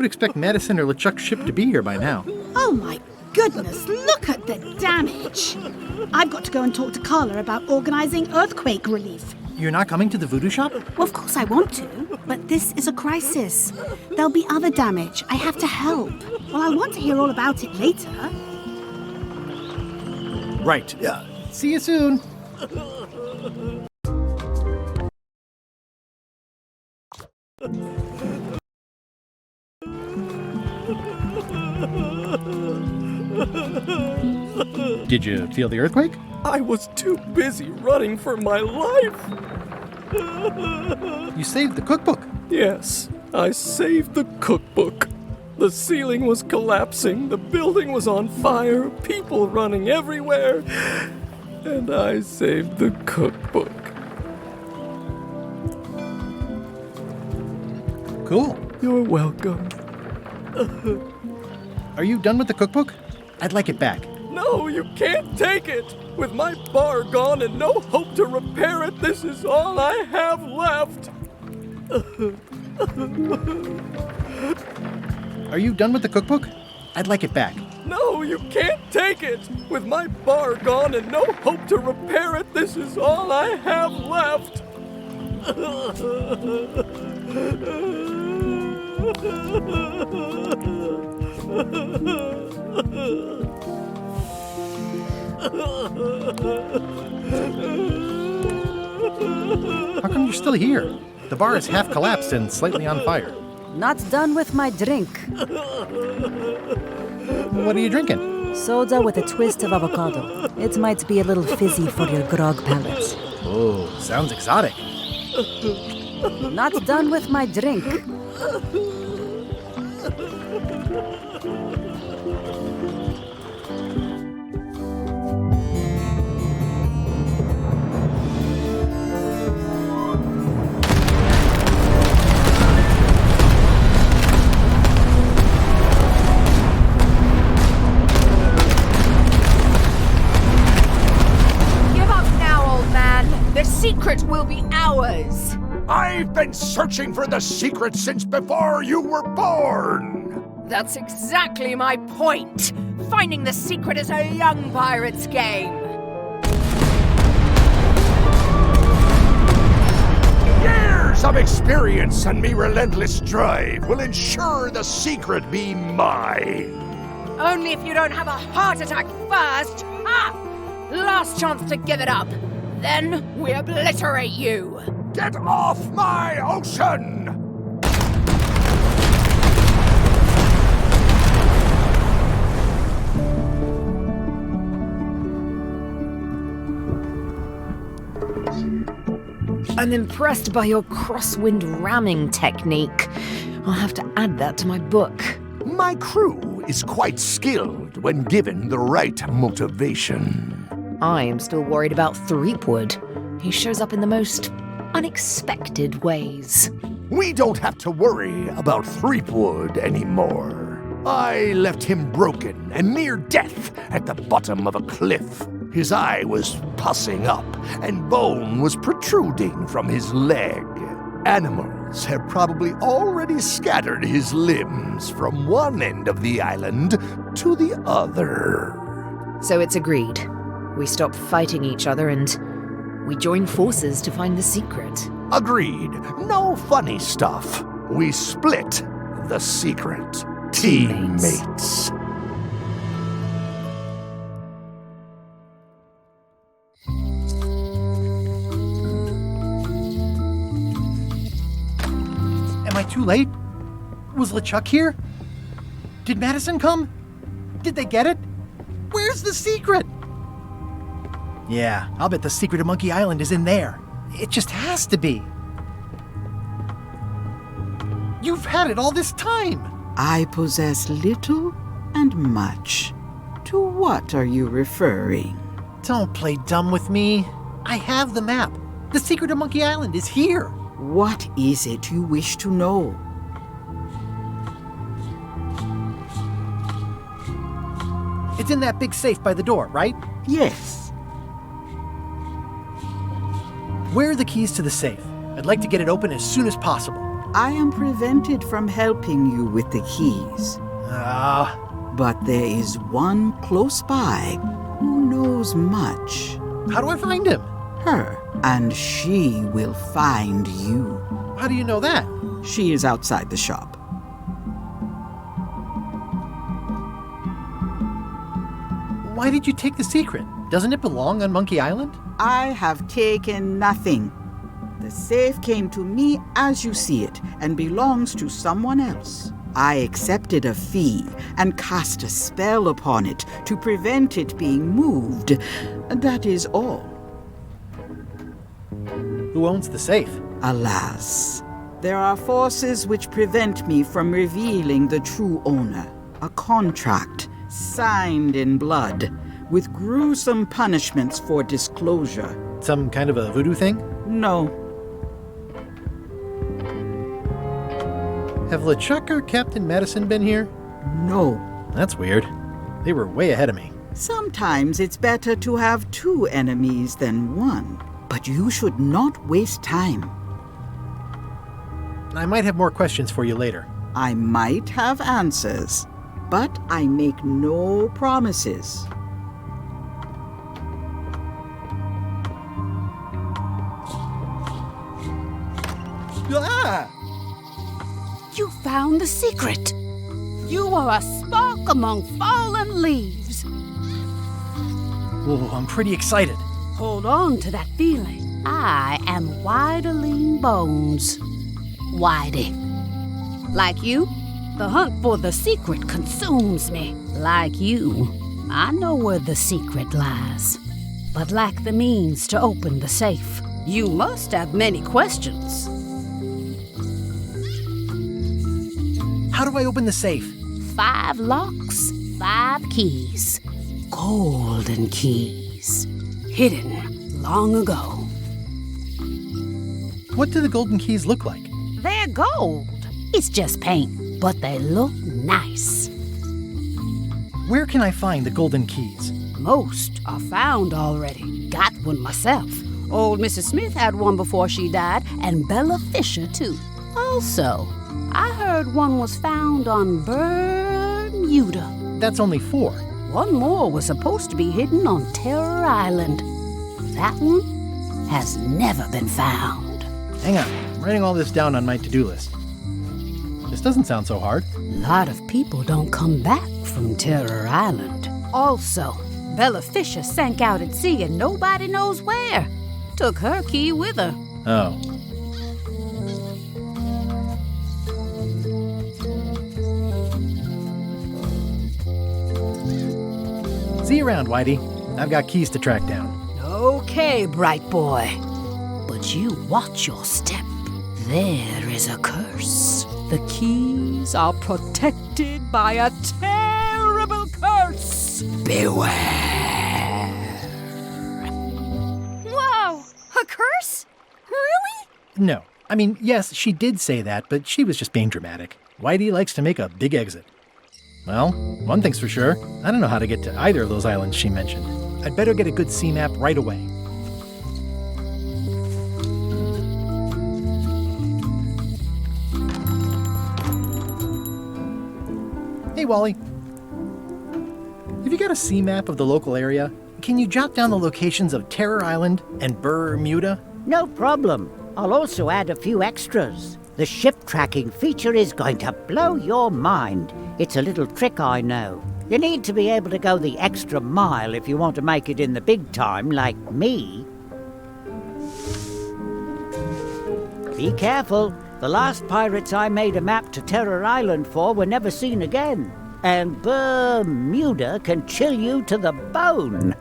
expect Madison or LeChuck's ship to be here by now. Oh my goodness, look at the damage. I've got to go and talk to Carla about organising earthquake relief. You're not coming to the voodoo shop? Well, of course I want to, but this is a crisis. There'll be other damage. I have to help. Well, I'll want to hear all about it later. Right. See you soon. Did you feel the earthquake? I was too busy running for my life. You saved the cookbook. Yes, I saved the cookbook. The ceiling was collapsing, the building was on fire, people running everywhere, and I saved the cookbook. Cool. You're welcome. Are you done with the cookbook? I'd like it back. No, you can't take it! With my bar gone and no hope to repair it, this is all I have left! Are you done with the cookbook? I'd like it back. No, you can't take it! With my bar gone and no hope to repair it, this is all I have left! How come you're still here? The bar is half collapsed and slightly on fire. Not done with my drink. What are you drinking? Soda with a twist of avocado. It might be a little fizzy for your grog palate. Oh, sounds exotic. Not done with my drink. The secret will be ours. I've been searching for the secret since before you were born. That's exactly my point. Finding the secret is a young pirate's game. Years of experience and me relentless drive will ensure the secret be mine. Only if you don't have a heart attack first. Last chance to give it up. Then we obliterate you. Get off my ocean! I'm impressed by your crosswind ramming technique. I'll have to add that to my book. My crew is quite skilled when given the right motivation. I am still worried about Threepwood. He shows up in the most unexpected ways. We don't have to worry about Threepwood anymore. I left him broken and near death at the bottom of a cliff. His eye was pussing up and bone was protruding from his leg. Animals have probably already scattered his limbs from one end of the island to the other. So it's agreed. We stop fighting each other and we join forces to find the secret. Agreed. No funny stuff. We split the secret. Teammates. Am I too late? Was LeChuck here? Did Madison come? Did they get it? Where's the secret? Yeah, I'll bet the secret of Monkey Island is in there. It just has to be. You've had it all this time. I possess little and much. To what are you referring? Don't play dumb with me. I have the map. The secret of Monkey Island is here. What is it you wish to know? It's in that big safe by the door, right? Yes. Where are the keys to the safe? I'd like to get it open as soon as possible. I am prevented from helping you with the keys. But there is one close by who knows much. How do I find him? Her, and she will find you. How do you know that? She is outside the shop. Why did you take the secret? Doesn't it belong on Monkey Island? I have taken nothing. The safe came to me as you see it and belongs to someone else. I accepted a fee and cast a spell upon it to prevent it being moved. That is all. Who owns the safe? Alas, there are forces which prevent me from revealing the true owner. A contract signed in blood with gruesome punishments for disclosure. Some kind of a voodoo thing? No. Have LeChuck or Captain Madison been here? No. That's weird. They were way ahead of me. Sometimes it's better to have two enemies than one. But you should not waste time. I might have more questions for you later. I might have answers, but I make no promises. Ah! You found the secret. You are a spark among fallen leaves. Oh, I'm pretty excited. Hold on to that feeling. I am Whiteling Bones. Whitey. Like you, the hunt for the secret consumes me. Like you, I know where the secret lies, but lack the means to open the safe. You must have many questions. How do I open the safe? 5 locks, 5 keys. Golden keys. Hidden long ago. What do the golden keys look like? They're gold. It's just paint, but they look nice. Where can I find the golden keys? Most are found already. Got one myself. Old Mrs. Smith had one before she died, and Bella Fisher, too. Also, I heard one was found on Bermuda. That's only 4. One more was supposed to be hidden on Terror Island. That one has never been found. Hang on, I'm writing all this down on my to-do list. This doesn't sound so hard. A lot of people don't come back from Terror Island. Also, Bella Fisher sank out at sea and nobody knows where. Took her key with her. Oh. See you around, Whitey. I've got keys to track down. Okay, bright boy. But you watch your step. There is a curse. The keys are protected by a terrible curse. Beware. Whoa! A curse? Really? No. I mean, yes, she did say that, but she was just being dramatic. Whitey likes to make a big exit. Well, one thing's for sure. I don't know how to get to either of those islands she mentioned. I'd better get a good sea map right away. Hey, Wally. Have you got a sea map of the local area? Can you jot down the locations of Terror Island and Bermuda? No problem. I'll also add a few extras. The ship tracking feature is going to blow your mind. It's a little trick, I know. You need to be able to go the extra mile if you want to make it in the big time, like me. Be careful. The last pirates I made a map to Terror Island for were never seen again. And Bermuda can chill you to the bone.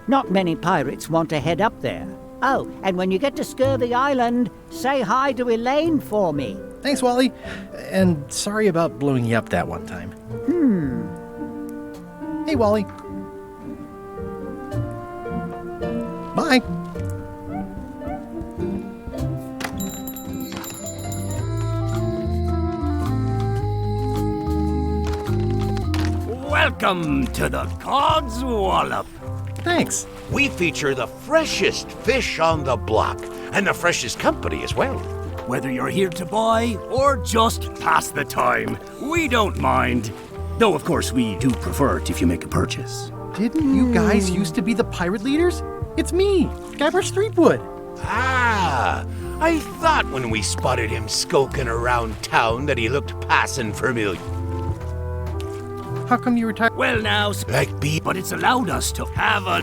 Not many pirates want to head up there. Oh, and when you get to Scurvy Island, say hi to Elaine for me. Thanks, Wally. And sorry about blowing you up that one time. Hey, Wally. Bye. Welcome to the Cod's Wallop. Thanks. We feature the freshest fish on the block, and the freshest company as well. Whether you're here to buy or just pass the time, we don't mind. Though, of course, we do prefer it if you make a purchase. Didn't you guys used to be the pirate leaders? It's me, Guybrush Threepwood. Ah, I thought when we spotted him skulking around town that he looked passing familiar. How come you retired? Well now, Like be but it's allowed us to have a...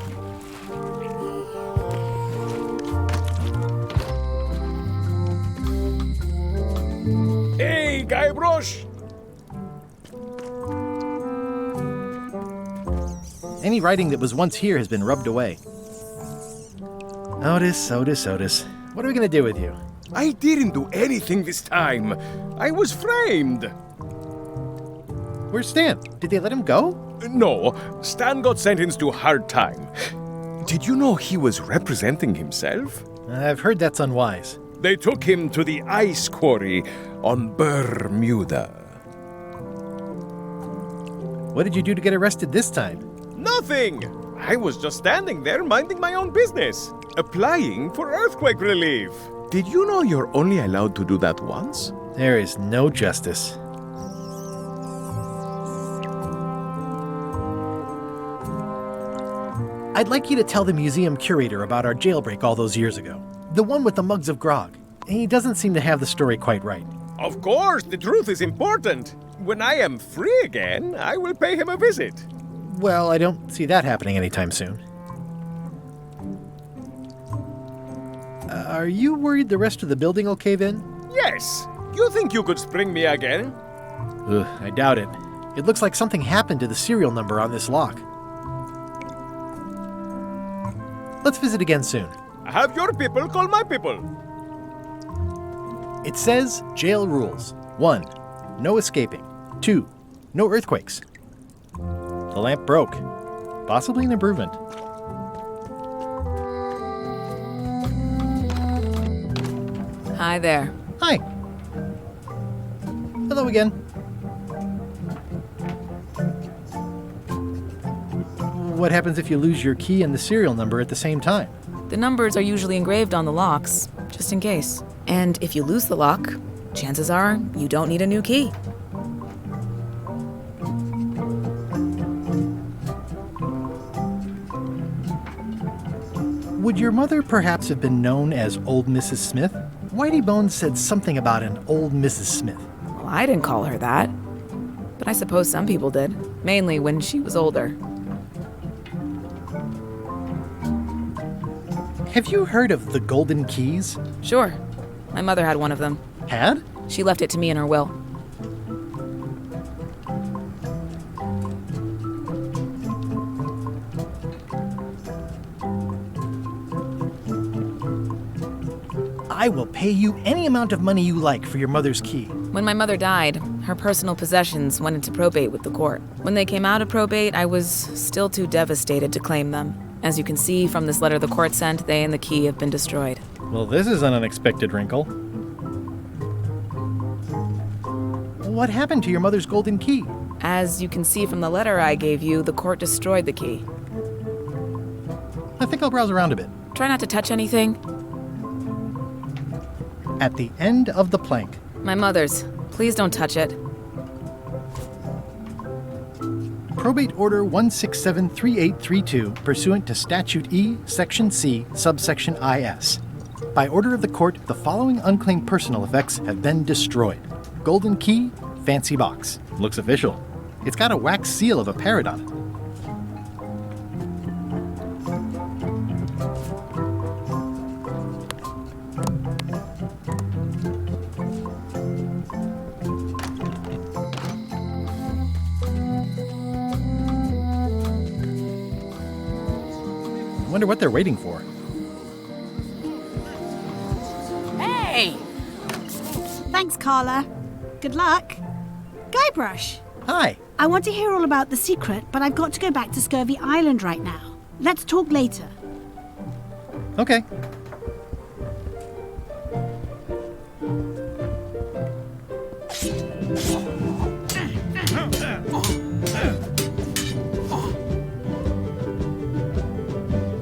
Hey, Guybrush! Any writing that was once here has been rubbed away. Otis. What are we gonna do with you? I didn't do anything this time. I was framed. Where's Stan? Did they let him go? No, Stan got sentenced to hard time. Did you know he was representing himself? I've heard that's unwise. They took him to the ice quarry on Bermuda. What did you do to get arrested this time? Nothing! I was just standing there minding my own business, applying for earthquake relief. Did you know you're only allowed to do that once? There is no justice. I'd like you to tell the museum curator about our jailbreak all those years ago. The one with the mugs of grog. He doesn't seem to have the story quite right. Of course, the truth is important. When I am free again, I will pay him a visit. Well, I don't see that happening anytime soon. Are you worried the rest of the building will cave in? Yes. You think you could spring me again? Ugh, I doubt it. It looks like something happened to the serial number on this lock. Let's visit again soon. Have your people call my people. It says jail rules. 1. No escaping. 2. No earthquakes. The lamp broke. Possibly an improvement. Hi there. Hi. Hello again. What happens if you lose your key and the serial number at the same time? The numbers are usually engraved on the locks, just in case. And if you lose the lock, chances are you don't need a new key. Would your mother perhaps have been known as Old Mrs. Smith? Whitey Bones said something about an Old Mrs. Smith. Well, I didn't call her that. But I suppose some people did, mainly when she was older. Have you heard of the Golden Keys? Sure. My mother had one of them. Had? She left it to me in her will. I will pay you any amount of money you like for your mother's key. When my mother died, her personal possessions went into probate with the court. When they came out of probate, I was still too devastated to claim them. As you can see from this letter the court sent, they and the key have been destroyed. Well, this is an unexpected wrinkle. What happened to your mother's golden key? As you can see from the letter I gave you, the court destroyed the key. I think I'll browse around a bit. Try not to touch anything. At the end of the plank. My mother's. Please don't touch it. Probate Order 1673832, pursuant to Statute E, Section C, subsection IS. By order of the court, the following unclaimed personal effects have been destroyed. Golden key, fancy box. Looks official. It's got a wax seal of a parrot on it. I wonder what they're waiting for. Hey! Thanks, Carla. Good luck. Guybrush, Hi. I want to hear all about the secret, but I've got to go back to Scurvy Island right now. Let's talk later. Okay.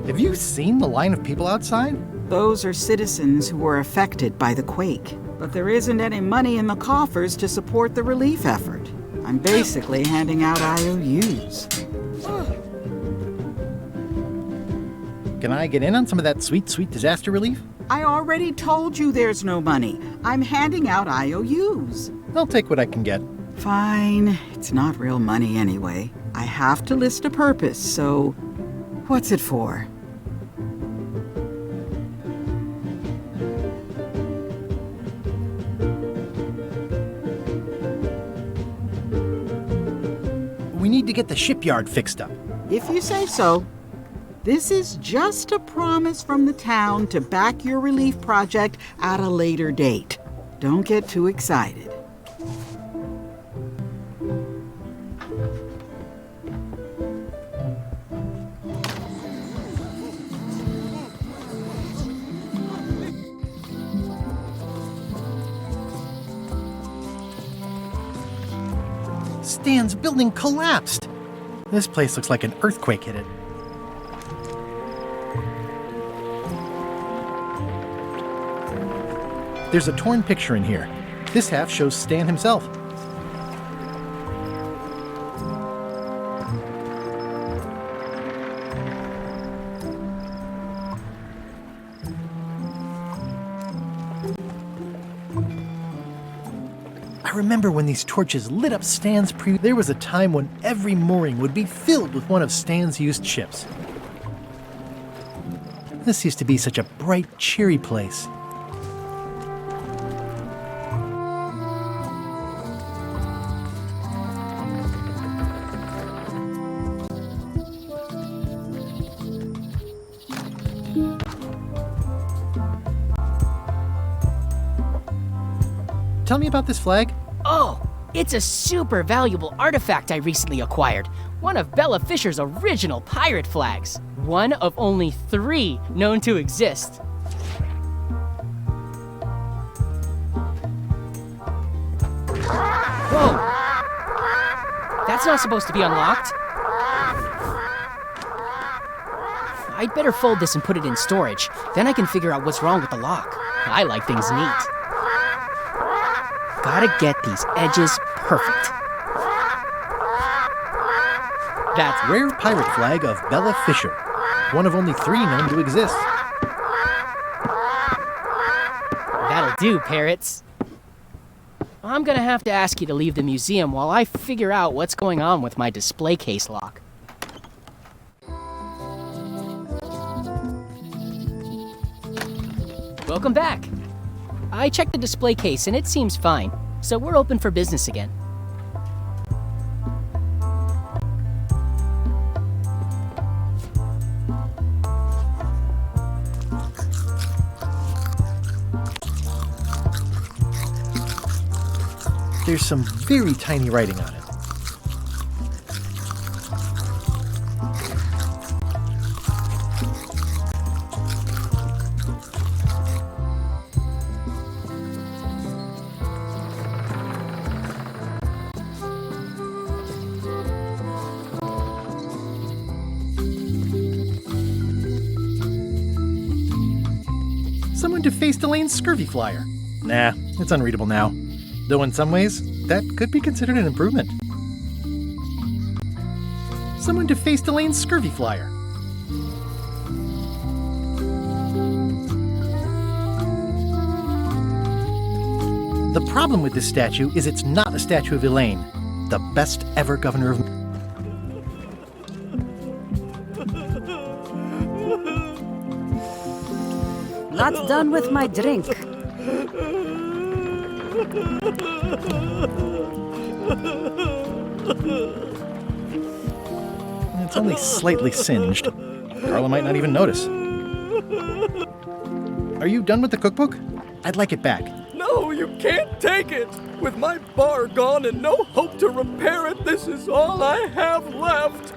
Have you seen the line of people outside? Those are citizens who were affected by the quake. But there isn't any money in the coffers to support the relief effort. I'm basically handing out IOUs. Can I get in on some of that sweet, sweet disaster relief? I already told you there's no money. I'm handing out IOUs. I'll take what I can get. Fine. It's not real money anyway. I have to list a purpose, so what's it for? We need to get the shipyard fixed up. If you say so. This is just a promise from the town to back your relief project at a later date. Don't get too excited. Stan's building collapsed. This place looks like an earthquake hit it. There's a torn picture in here. This half shows Stan himself. I remember when these torches lit up Stan's There was a time when every mooring would be filled with one of Stan's used ships. This used to be such a bright, cheery place. Tell me about this flag. Oh, it's a super valuable artifact I recently acquired. One of Bella Fisher's original pirate flags. One of only 3 known to exist. Whoa! That's not supposed to be unlocked. I'd better fold this and put it in storage. Then I can figure out what's wrong with the lock. I like things neat. Gotta get these edges perfect. That's Rare pirate flag of Bella Fisher. One of only 3 known to exist. That'll do, parrots. I'm gonna have to ask you to leave the museum while I figure out what's going on with my display case lock. Welcome back. I checked the display case and it seems fine, so we're open for business again. There's some very tiny writing on it. Someone defaced Elaine's scurvy flyer. Nah, it's unreadable now. Though in some ways, that could be considered an improvement. Someone defaced Elaine's scurvy flyer. The problem with this statue is it's not a statue of Elaine, the best ever governor of... Not done with my drink. It's only slightly singed. Carla might not even notice. Are you done with the cookbook? I'd like it back. No, you can't take it! With my bar gone and no hope to repair it, this is all I have left!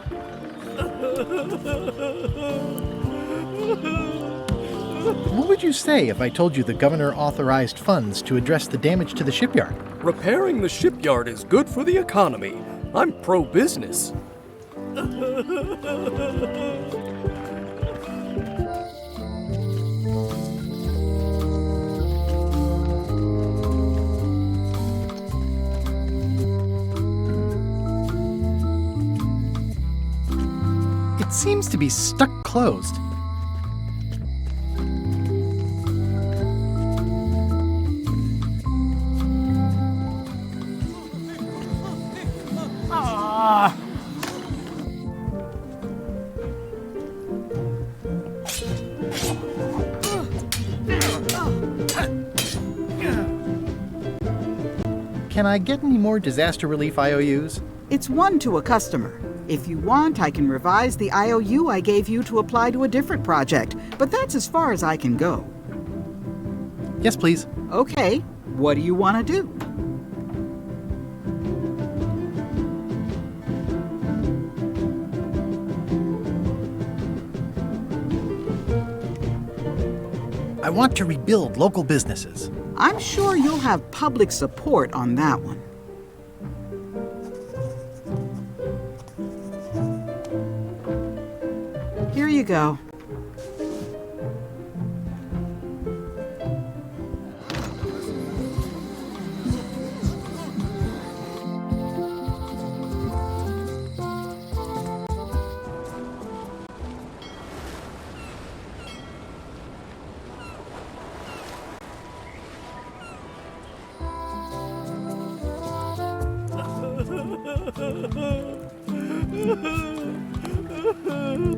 What would you say if I told you the governor authorized funds to address the damage to the shipyard? Repairing the shipyard is good for the economy. I'm pro-business. seems to be stuck closed. Can I get any more disaster relief IOUs? It's 1 to a customer. If you want, I can revise the IOU I gave you to apply to a different project, but that's as far as I can go. Yes, please. Okay, what do you want to do? I want to rebuild local businesses. I'm sure you'll have public support on that one. Here you go.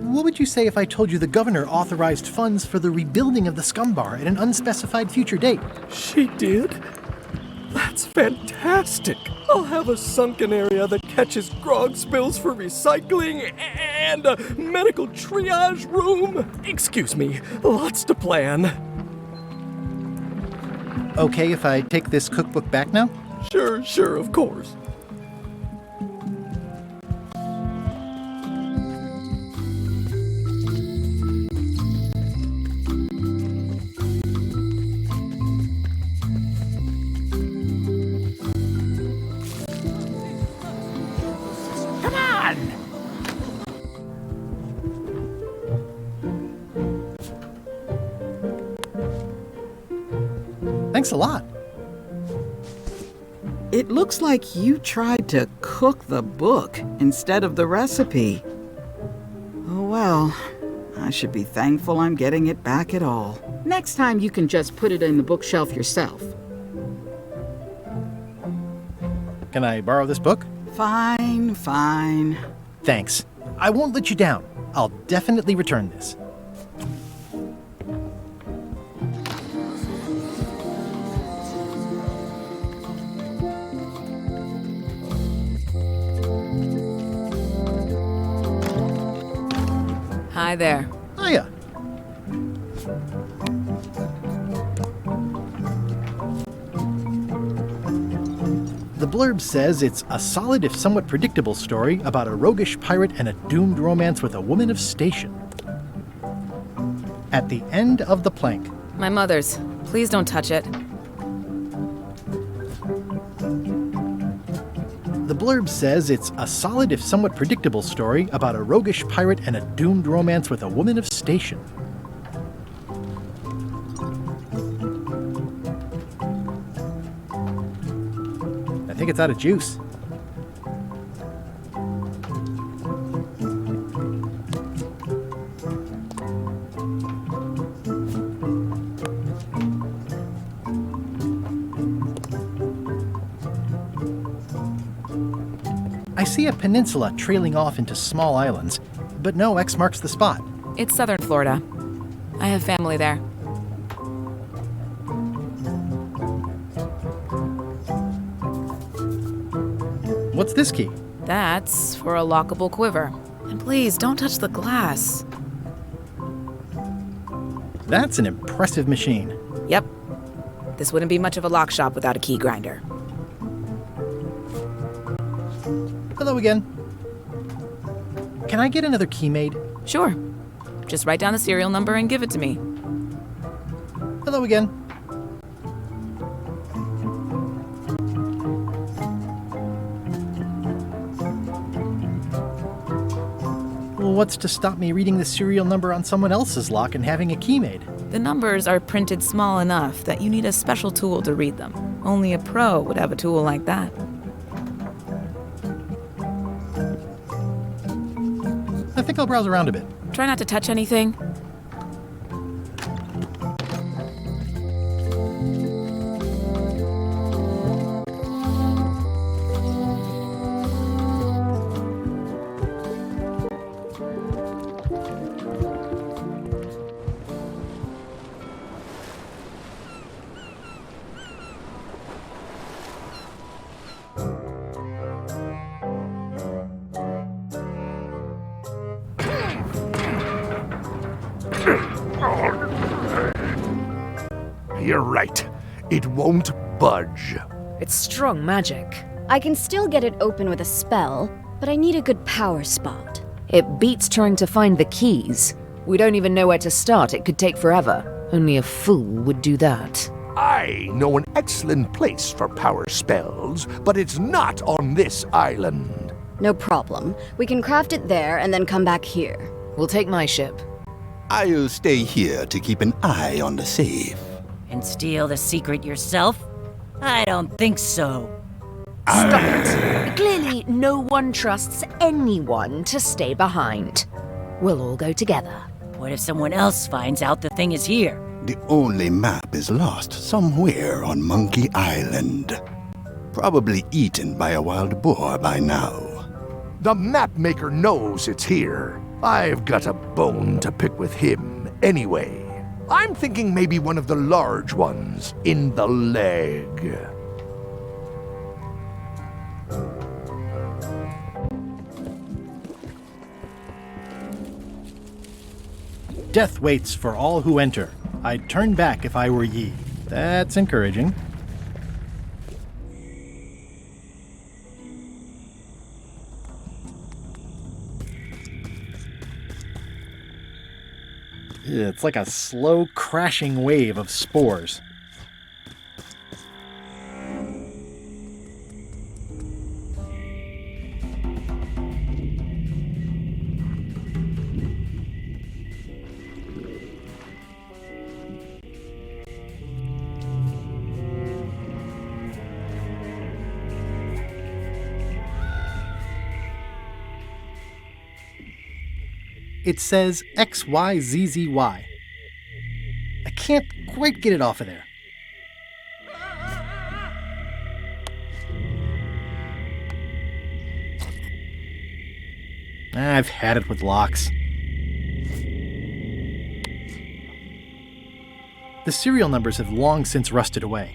What would you say if I told you the governor authorized funds for the rebuilding of the scum bar at an unspecified future date? She did? That's fantastic! I'll have a sunken area that catches grog spills for recycling and a medical triage room. Excuse me, lots to plan. Okay if I take this cookbook back now? Sure, of course. Thanks a lot. It looks like you tried to cook the book instead of the recipe. Oh well, I should be thankful I'm getting it back at all. Next time you can just put it in the bookshelf yourself. Can I borrow this book? Fine. Thanks. I won't let you down. I'll definitely return this. Hi there. Hiya. The blurb says it's a solid if somewhat predictable story about a roguish pirate and a doomed romance with a woman of station. At the end of the plank. My mother's. Please don't touch it. The blurb says it's a solid if somewhat predictable story about a roguish pirate and a doomed romance with a woman of station. I think it's out of juice. I see a peninsula trailing off into small islands, but no X marks the spot. It's southern Florida. I have family there. What's this key? That's for a lockable quiver. And please, don't touch the glass. That's an impressive machine. Yep. This wouldn't be much of a lock shop without a key grinder. Hello again. Can I get another key made? Sure. Just write down the serial number and give it to me. Hello again. Well, what's to stop me reading the serial number on someone else's lock and having a key made? The numbers are printed small enough that you need a special tool to read them. Only a pro would have a tool like that. I think think I'll browse around a bit. Try not to touch anything. You're right. It won't budge. It's strong magic. I can still get it open with a spell, but I need a good power spot. It beats trying to find the keys. We don't even know where to start. It could take forever. Only a fool would do that. I know an excellent place for power spells, but it's not on this island. No problem. We can craft it there and then come back here. We'll take my ship. I'll stay here to keep an eye on the safe. And steal the secret yourself? I don't think so. Stop it! Clearly, no one trusts anyone to stay behind. We'll all go together. What if someone else finds out the thing is here? The only map is lost somewhere on Monkey Island. Probably eaten by a wild boar by now. The map maker knows it's here. I've got a bone to pick with him anyway. I'm thinking maybe one of the large ones in the leg. Death waits for all who enter. I'd turn back if I were ye. That's encouraging. It's like a slow crashing wave of spores. It says XYZZY. I can't quite get it off of there. I've had it with locks. The serial numbers have long since rusted away.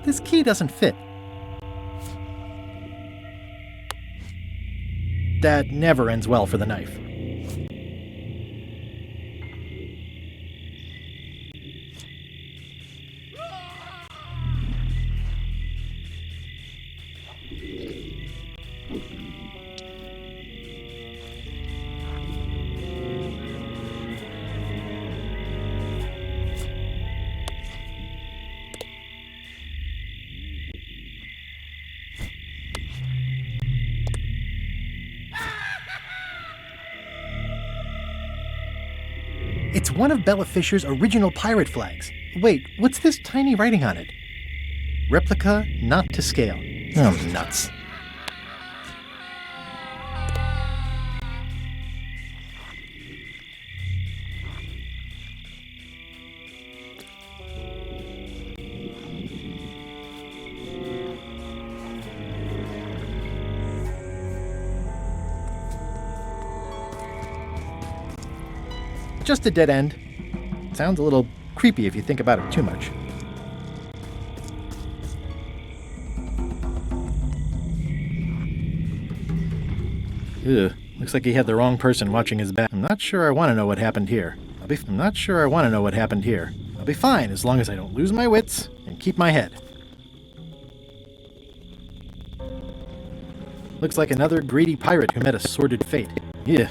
This key doesn't fit. That never ends well for the knife. It's one of Bella Fisher's original pirate flags. Wait, what's this tiny writing on it? Replica not to scale. Oh, nuts. Just a dead end. Sounds a little creepy if you think about it too much. Ugh, looks like he had the wrong person watching his back. I'm not sure I want to know what happened here. I'll be fine as long as I don't lose my wits and keep my head. Looks like another greedy pirate who met a sordid fate. Yeah,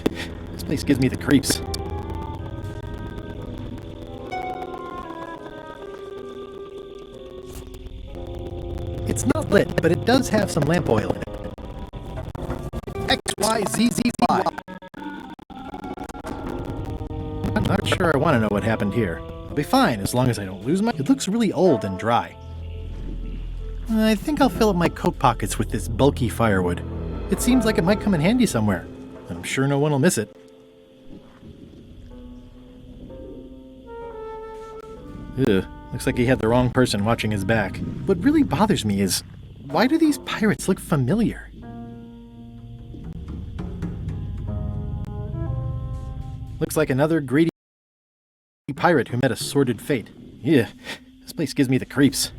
this place gives me the creeps. It's not lit, but it does have some lamp oil in it. XYZZY. I'm not sure I want to know what happened here. be fine as long as I don't lose my... It looks really old and dry. I think I'll fill up my coat pockets with this bulky firewood. It seems like it might come in handy somewhere. I'm sure no one will miss it. Ugh, looks like he had the wrong person watching his back. What really bothers me is, why do these pirates look familiar? Looks like another greedy pirate who met a sordid fate. Yeah, this place gives me the creeps.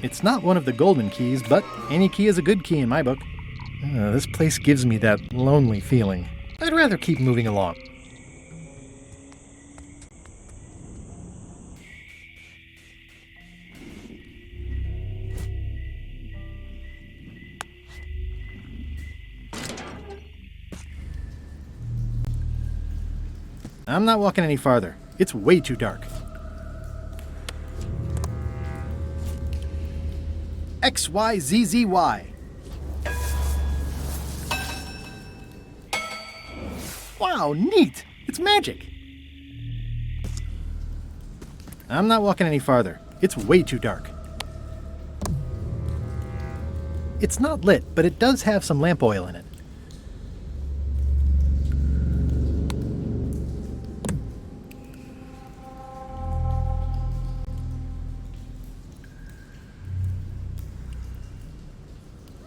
It's not one of the golden keys, but any key is a good key in my book. This place gives me that lonely feeling. I'd rather keep moving along. I'm not walking any farther. It's way too dark. XYZZY. Wow, neat! It's magic! I'm not walking any farther. It's way too dark. It's not lit, but it does have some lamp oil in it.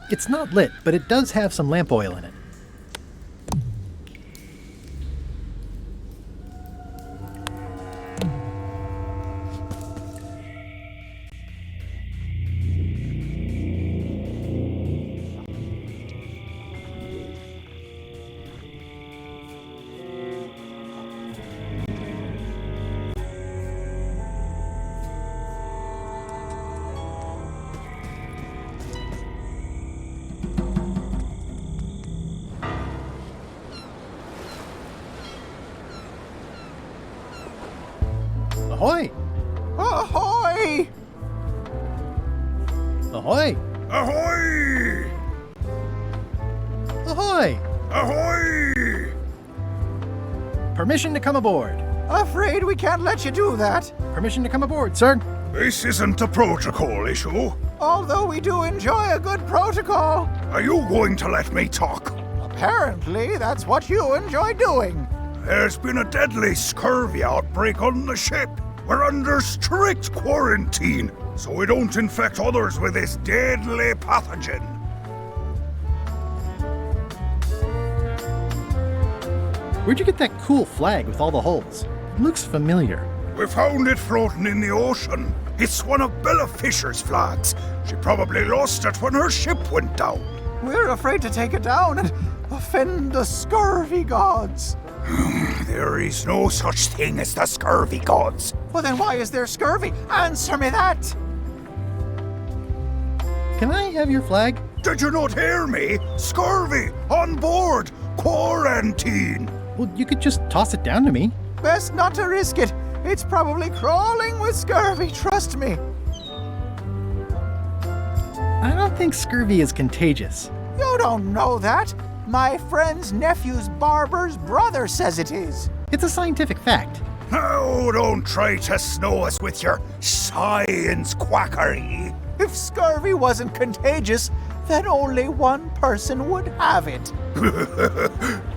It's not lit, but it does have some lamp oil in it. Ahoy! Ahoy! Ahoy! Ahoy! Ahoy! Ahoy! Permission to come aboard. Afraid we can't let you do that. Permission to come aboard, sir. This isn't a protocol issue. Although we do enjoy a good protocol. Are you going to let me talk? Apparently, that's what you enjoy doing. There's been a deadly scurvy outbreak on the ship. We're under strict quarantine, so we don't infect others with this deadly pathogen. Where'd you get that cool flag with all the holes? It looks familiar. We found it floating in the ocean. It's one of Bella Fisher's flags. She probably lost it when her ship went down. We're afraid to take it down and offend the scurvy gods. There is no such thing as the scurvy gods. Well, then why is there scurvy? Answer me that! Can I have your flag? Did you not hear me? Scurvy! On board! Quarantine! Well, you could just toss it down to me. Best not to risk it. It's probably crawling with scurvy, trust me. I don't think scurvy is contagious. You don't know that. My friend's nephew's barber's brother says it is. It's a scientific fact. Oh, don't try to snow us with your science quackery. If scurvy wasn't contagious, then only one person would have it.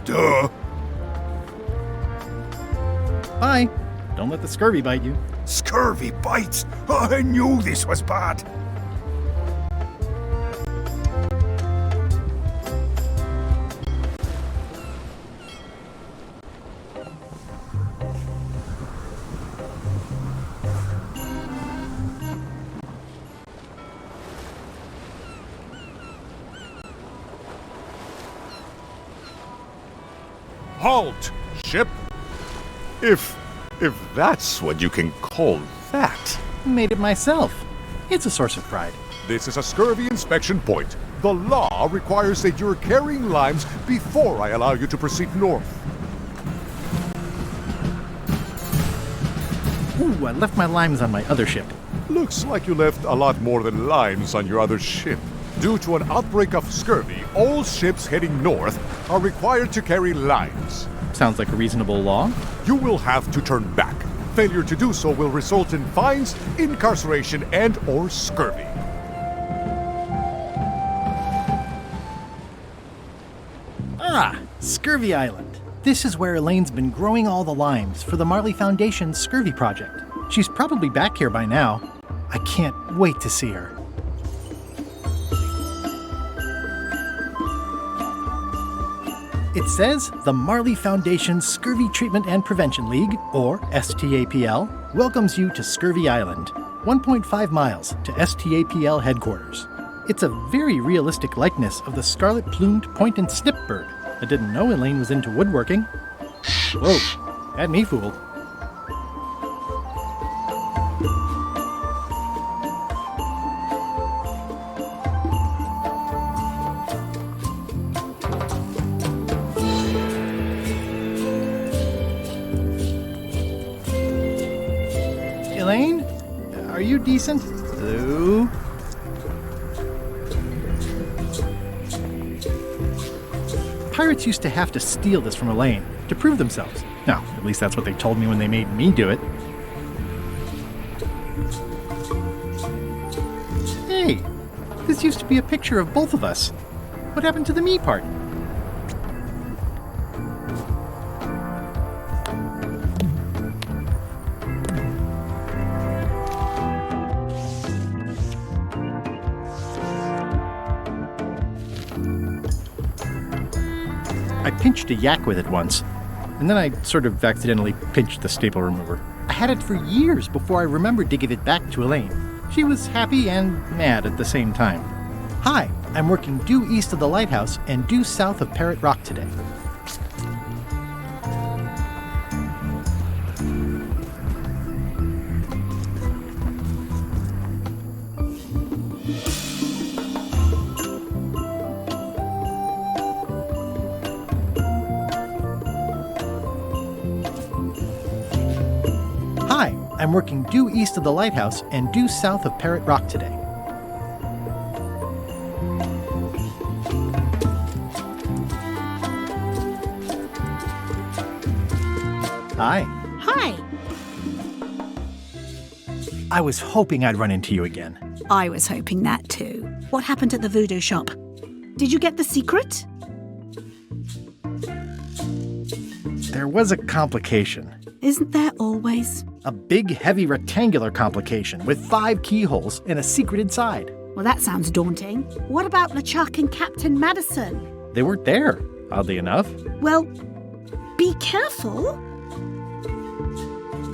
Duh. Bye. Don't let the scurvy bite you. Scurvy bites? I knew this was bad. Halt, ship! If that's what you can call that. Made it myself. It's a source of pride. This is a scurvy inspection point. The law requires that you're carrying limes before I allow you to proceed north. Ooh, I left my limes on my other ship. Looks like you left a lot more than limes on your other ship. Due to an outbreak of scurvy, all ships heading north are required to carry limes. Sounds like a reasonable law. You will have to turn back. Failure to do so will result in fines, incarceration, and/or scurvy. Ah, Scurvy Island. This is where Elaine's been growing all the limes for the Marley Foundation's Scurvy project. She's probably back here by now. I can't wait to see her. It says the Marley Foundation's Scurvy Treatment and Prevention League, or STAPL, welcomes you to Scurvy Island, 1.5 miles to STAPL headquarters. It's a very realistic likeness of the scarlet-plumed point and snip bird. I didn't know Elaine was into woodworking. Whoa, had me fooled. Elaine? Are you decent? Hello? Pirates used to have to steal this from Elaine to prove themselves. No, at least that's what they told me when they made me do it. Hey, this used to be a picture of both of us. What happened to the me part? I pinched a yak with it once, and then I sort of accidentally pinched the staple remover. I had it for years before I remembered to give it back to Elaine. She was happy and mad at the same time. Hi, I'm working due east of the lighthouse and due south of Parrot Rock today. Hi, I'm working due east of the lighthouse and due south of Parrot Rock today. Hi. Hi. I was hoping I'd run into you again. I was hoping that too. What happened at the voodoo shop? Did you get the secret? There was a complication. Isn't there always? A big, heavy rectangular complication with 5 keyholes and a secret inside. Well, that sounds daunting. What about LeChuck and Captain Madison? They weren't there, oddly enough. Well, be careful.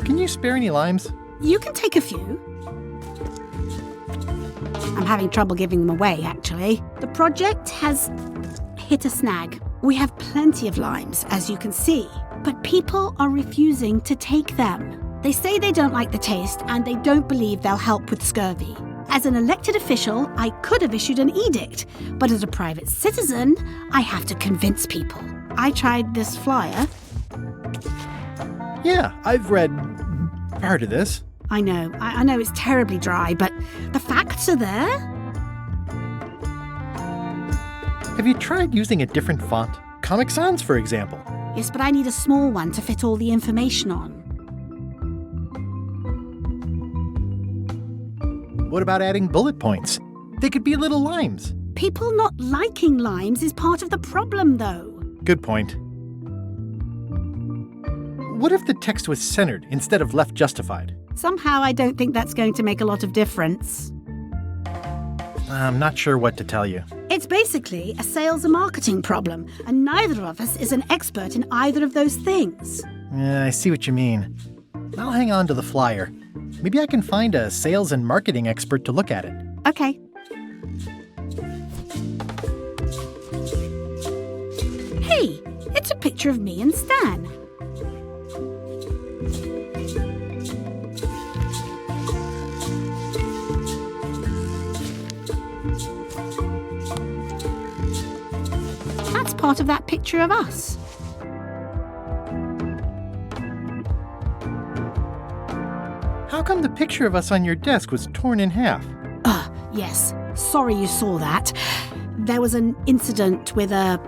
Can you spare any limes? You can take a few. I'm having trouble giving them away, actually. The project has hit a snag. We have plenty of limes, as you can see, but people are refusing to take them. They say they don't like the taste and they don't believe they'll help with scurvy. As an elected official, I could have issued an edict, but as a private citizen, I have to convince people. I tried this flyer. Yeah, I've read part of this. I know it's terribly dry, but the facts are there. Have you tried using a different font? Comic Sans, for example. Yes, but I need a small one to fit all the information on. What about adding bullet points? They could be little limes. People not liking limes is part of the problem, though. Good point. What if the text was centered instead of left justified? Somehow I don't think that's going to make a lot of difference. I'm not sure what to tell you. It's basically a sales and marketing problem, and neither of us is an expert in either of those things. Yeah, I see what you mean. I'll hang on to the flyer. Maybe I can find a sales and marketing expert to look at it. Okay. Hey, it's a picture of me and Stan. part of that picture of us. How come the picture of us on your desk was torn in half? Yes. Sorry you saw that. There was an incident with a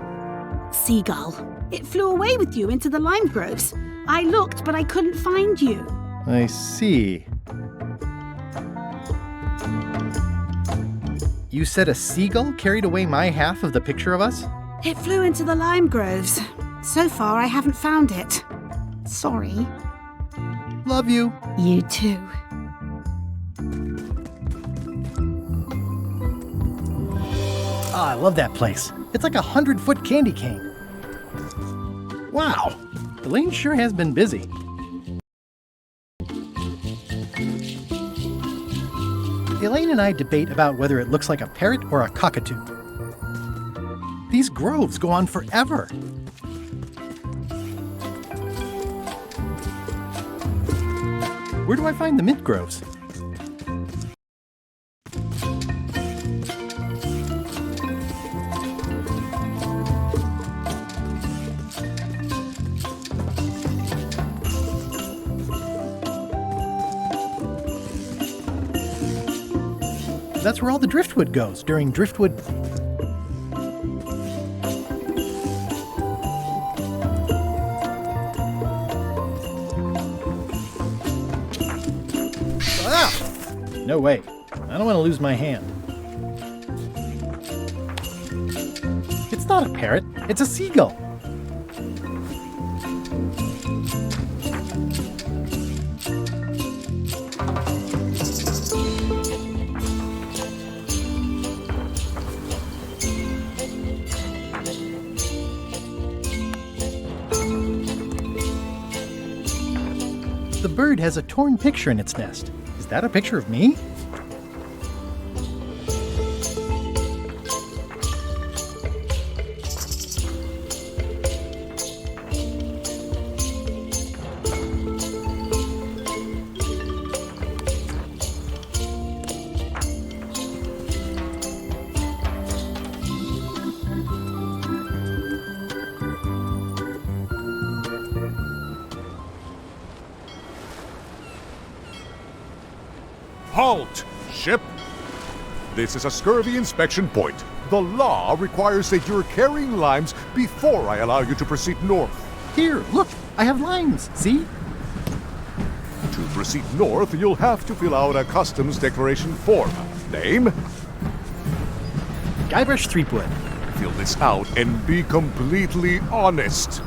seagull. It flew away with you into the lime groves. I looked, but I couldn't find you. I see. You said a seagull carried away my half of the picture of us? It flew into the lime groves. So far, I haven't found it. Sorry. Love you. You too. Oh, I love that place. It's like a 100-foot candy cane. Wow, Elaine sure has been busy. Elaine and I debate about whether it looks like a parrot or a cockatoo. These groves go on forever. Where do I find the mint groves? That's where all the driftwood goes during driftwood. Ah! No way. I don't want to lose my hand. It's not a parrot. It's a seagull. The bird has a torn picture in its nest. Is that a picture of me? Halt, ship! This is a scurvy inspection point. The law requires that you're carrying limes before I allow you to proceed north. Here, look, I have limes, see? To proceed north, you'll have to fill out a customs declaration form. Name? Guybrush Threepwood. Fill this out and be completely honest.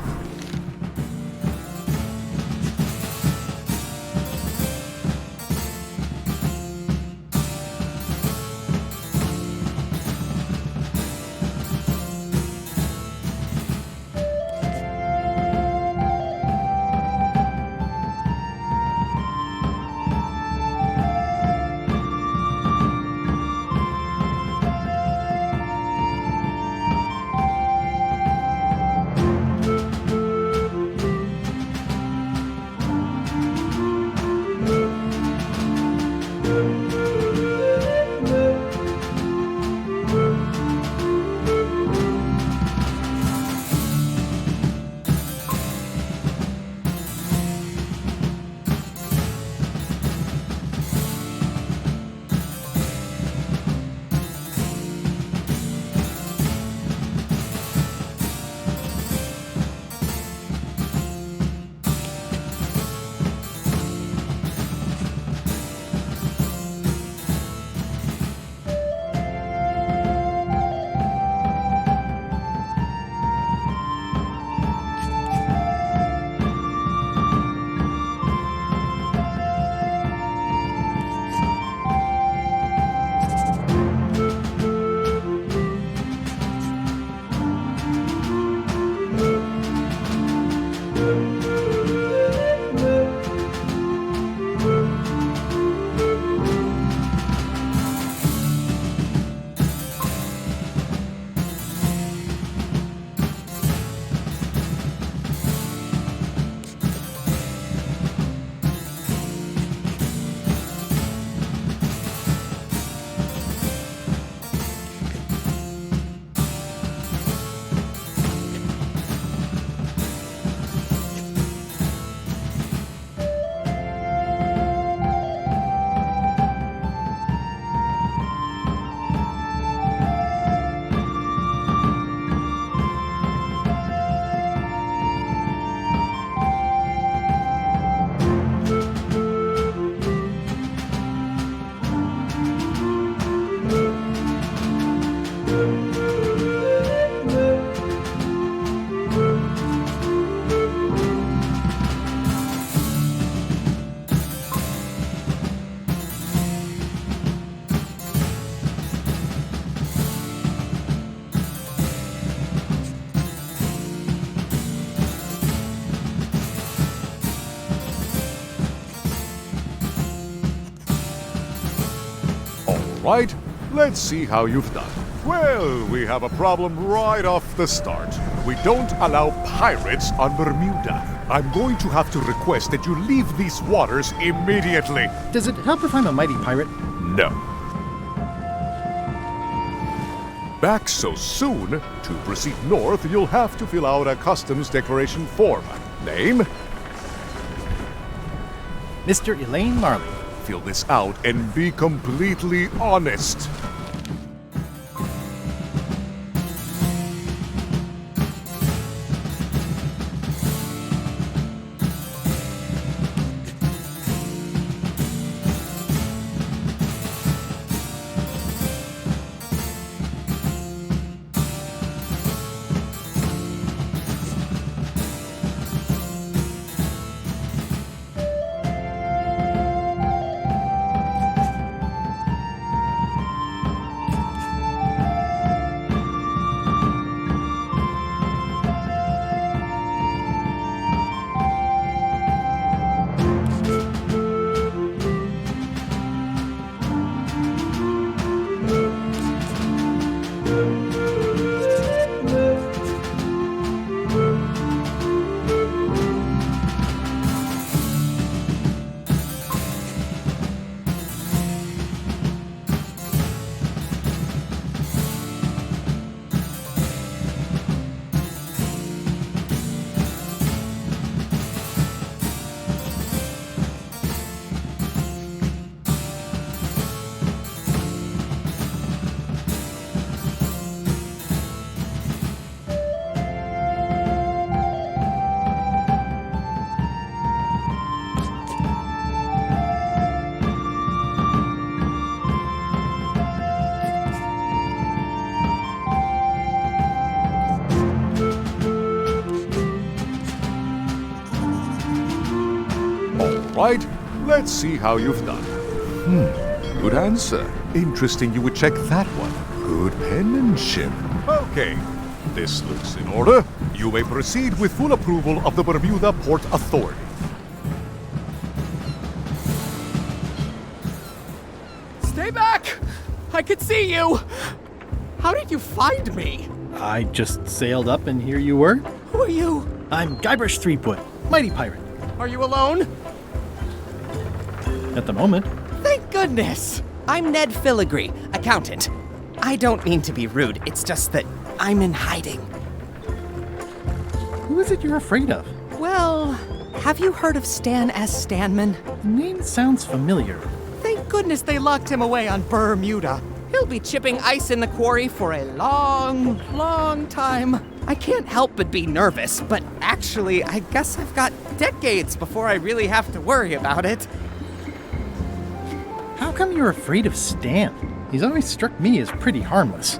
Right, let's see how you've done. Well, we have a problem right off the start. We don't allow pirates on Bermuda. I'm going to have to request that you leave these waters immediately. Does it help if I'm a mighty pirate? No. Back so soon? To proceed north, you'll have to fill out a customs declaration form. Name? Mr. Elaine Marley. Fill this out and be completely honest. Right, let's see how you've done. Good answer. Interesting you would check that one. Good penmanship. Okay, this looks in order. You may proceed with full approval of the Bermuda Port Authority. Stay back! I could see you! How did you find me? I just sailed up and here you were. Who are you? I'm Guybrush Threepwood, mighty pirate. Are you alone? At the moment. Thank goodness! I'm Ned Filigree, accountant. I don't mean to be rude, it's just that I'm in hiding. Who is it you're afraid of? Well, have you heard of Stan S. Stanman? The name sounds familiar. Thank goodness they locked him away on Bermuda. He'll be chipping ice in the quarry for a long, long time. I can't help but be nervous, but actually, I guess I've got decades before I really have to worry about it. How come you're afraid of Stan? He's always struck me as pretty harmless,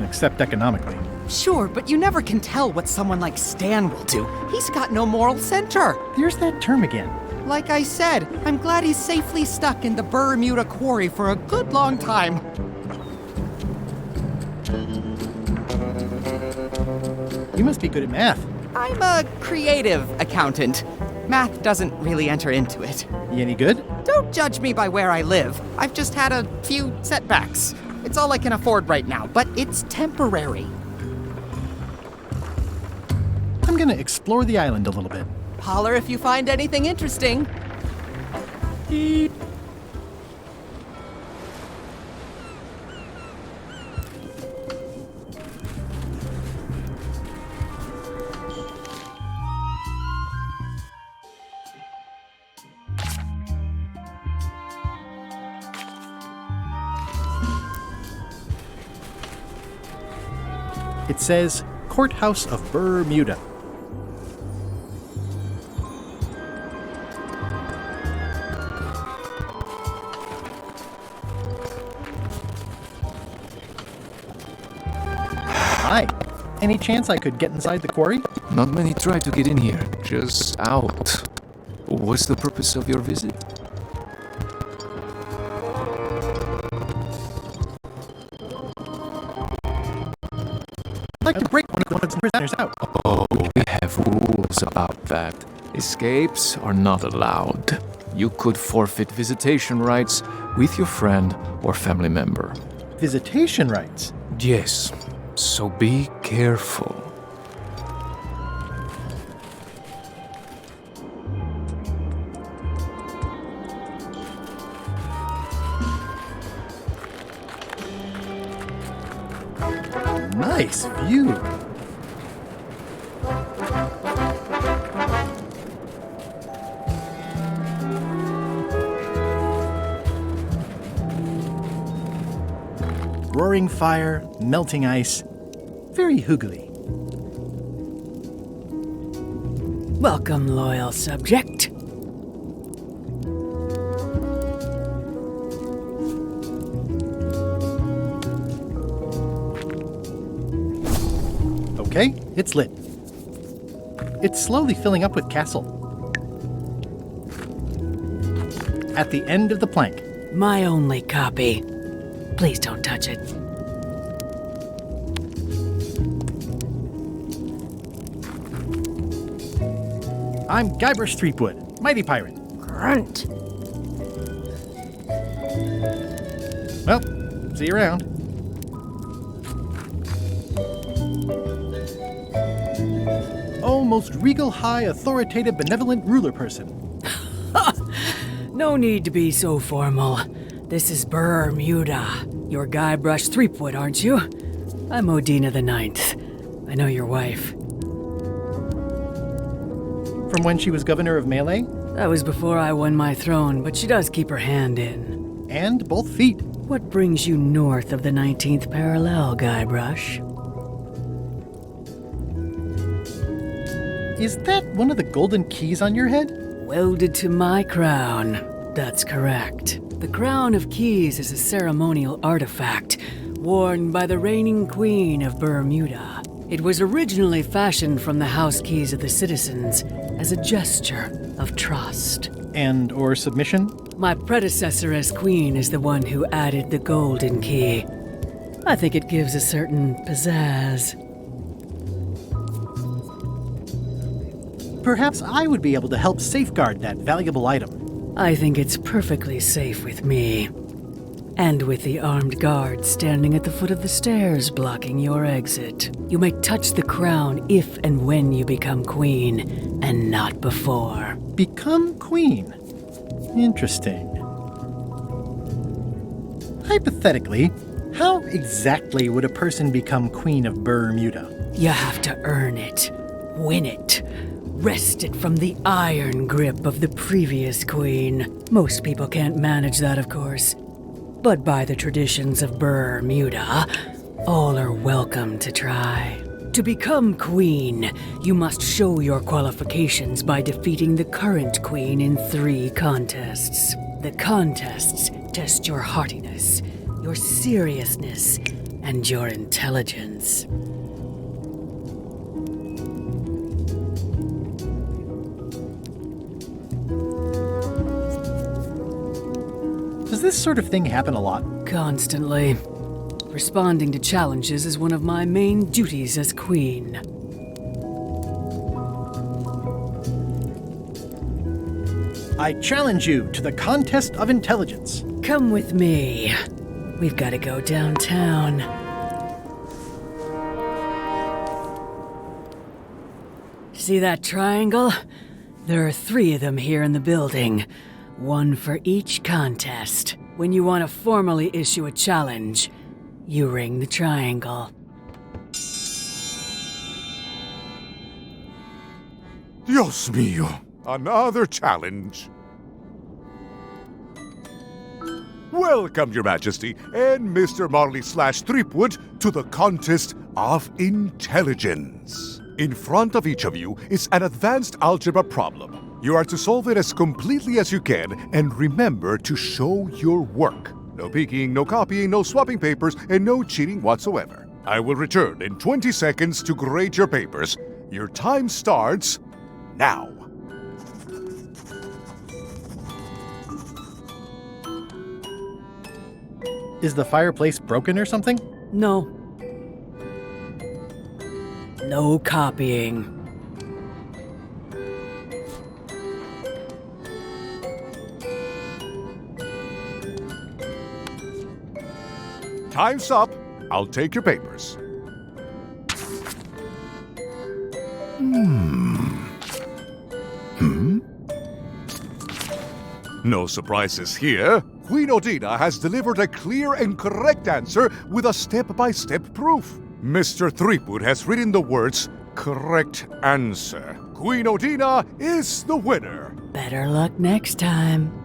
except economically. Sure, but you never can tell what someone like Stan will do. He's got no moral center. There's that term again. Like I said, I'm glad he's safely stuck in the Bermuda quarry for a good long time. You must be good at math. I'm a creative accountant. Math doesn't really enter into it. You any good? Don't judge me by where I live. I've just had a few setbacks. It's all I can afford right now, but it's temporary. I'm gonna explore the island a little bit. Holler if you find anything interesting. It says Courthouse of Bermuda. Hi. Any chance I could get inside the quarry? Not many try to get in here, just out. What's the purpose of your visit? I'd like to break one of the prisoners out. Oh, we have rules about that. Escapes are not allowed. you could forfeit visitation rights with your friend or family member. Visitation rights? Yes, so be careful. Nice view. Roaring fire, melting ice. Very hoogly. Welcome, loyal subject. Okay, it's lit. It's slowly filling up with castle. At the end of the plank. My only copy. Please don't touch it. I'm Guybrush Threepwood, mighty pirate. Grunt. Well, see you around. Oh, most regal, high, authoritative, benevolent ruler person. No need to be so formal. This is Bermuda. You're Guybrush Threepwood, aren't you? I'm Odina the Ninth. I know your wife. From when she was governor of Melee? That was before I won my throne, but she does keep her hand in. And both feet. What brings you north of the 19th parallel, Guybrush? Is that one of the golden keys on your head? Welded to my crown. That's correct. The Crown of Keys is a ceremonial artifact worn by the reigning queen of Bermuda. It was originally fashioned from the house keys of the citizens as a gesture of trust. And or submission? My predecessor as queen is the one who added the golden key. I think it gives a certain pizzazz. Perhaps I would be able to help safeguard that valuable item. I think it's perfectly safe with me. And with the armed guard standing at the foot of the stairs blocking your exit. You may touch the crown if and when you become queen, and not before. Become queen? Interesting. Hypothetically, how exactly would a person become queen of Bermuda? You have to earn it, win it, wrest it from the iron grip of the previous queen. Most people can't manage that, of course. But by the traditions of Bermuda, all are welcome to try. To become queen, you must show your qualifications by defeating the current queen in 3 contests. The contests test your heartiness, your seriousness, and your intelligence. Does this sort of thing happen a lot? Constantly. Responding to challenges is one of my main duties as queen. I challenge you to the contest of intelligence. Come with me. We've got to go downtown. See that triangle? There are 3 of them here in the building. 1 for each contest. When you want to formally issue a challenge, you ring the triangle. Dios mío, another challenge. Welcome, Your Majesty, and Mr. Marley/Threepwood to the contest of intelligence. In front of each of you is an advanced algebra problem. You are to solve it as completely as you can, and remember to show your work. No peeking, no copying, no swapping papers, and no cheating whatsoever. I will return in 20 seconds to grade your papers. Your time starts now. Is the fireplace broken or something? No. No copying. Time's up. I'll take your papers. No surprises here. Queen Odina has delivered a clear and correct answer with a step-by-step proof. Mr. Threepwood has written the words, correct answer. Queen Odina is the winner. Better luck next time.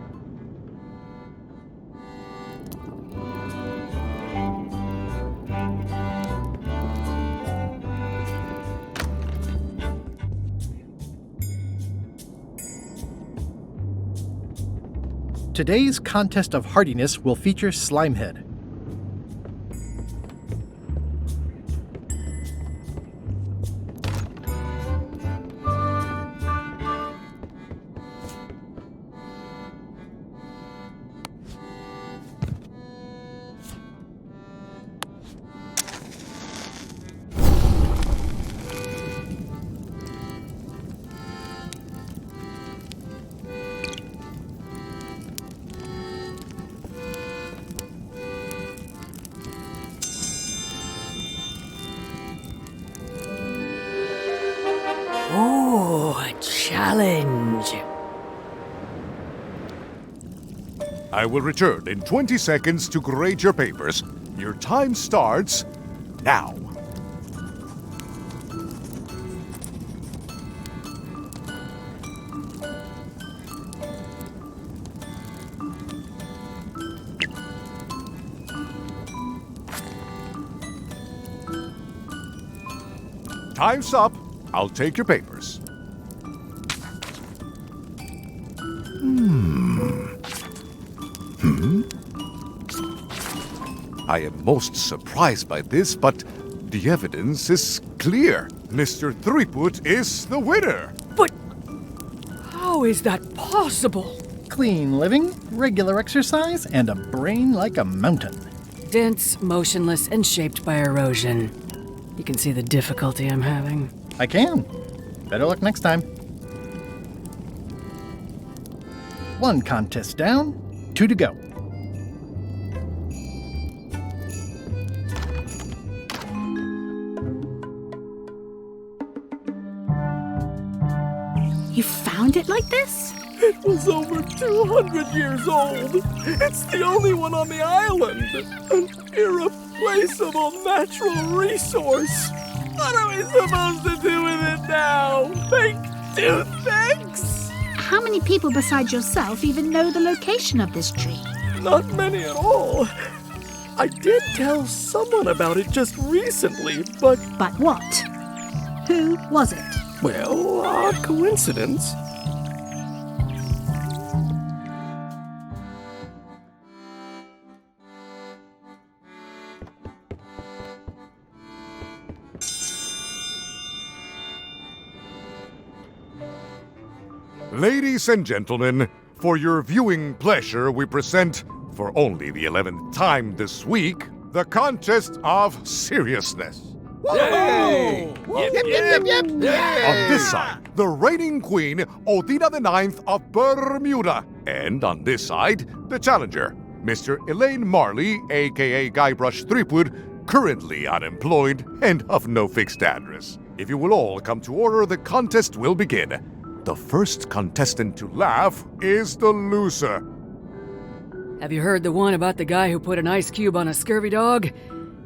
Today's contest of hardiness will feature Slimehead. Oh, a challenge. I will return in 20 seconds to grade your papers. Your time starts now. Time's up. I'll take your papers. I am most surprised by this, but the evidence is clear. Mr. Threepwood is the winner. But how is that possible? Clean living, regular exercise, and a brain like a mountain. Dense, motionless, and shaped by erosion. You can see the difficulty I'm having. I can. Better luck next time. 1 contest down, 2 to go. You found it like this? It was over 200 years old. It's the only one on the island. An irreplaceable natural resource. What are we supposed to do with it now? Make toothpicks? How many people besides yourself even know the location of this tree? Not many at all. I did tell someone about it just recently, but... But what? Who was it? Well, odd coincidence. Ladies and gentlemen, for your viewing pleasure, we present, for only the 11th time this week, the contest of seriousness. Yay! On this side, the reigning queen, Odina IX of Bermuda. And on this side, the challenger, Mr. Elaine Marley, a.k.a. Guybrush Threepwood, currently unemployed and of no fixed address. If you will all come to order, the contest will begin. The first contestant to laugh is the loser. Have you heard the one about the guy who put an ice cube on a scurvy dog?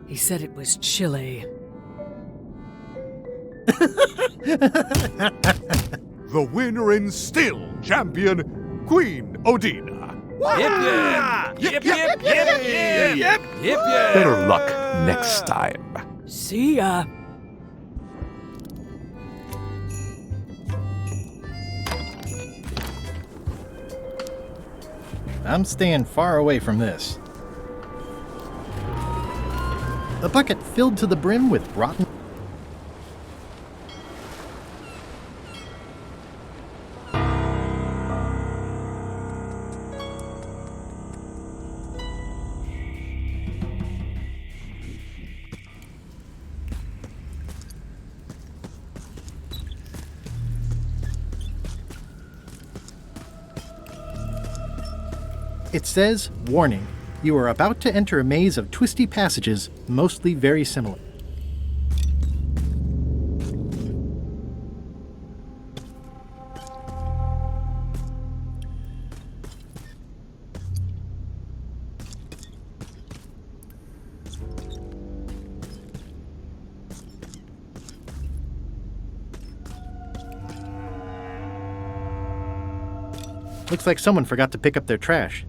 He said it was chilly. The winner and still champion, Queen Odina. Yip, yip, yip, yip, yip, yip, yip. Better luck next time. See ya. I'm staying far away from this. A bucket filled to the brim with rotten... It says, warning, You are about to enter a maze of twisty passages, mostly very similar. Looks like someone forgot to pick up their trash.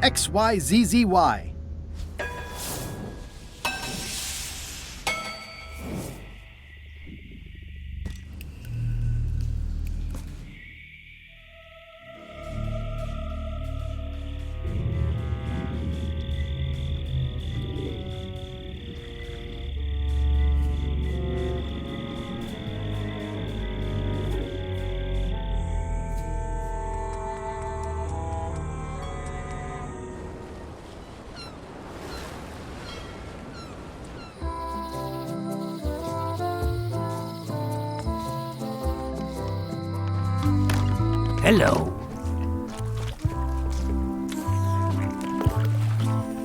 XYZZY. Hello.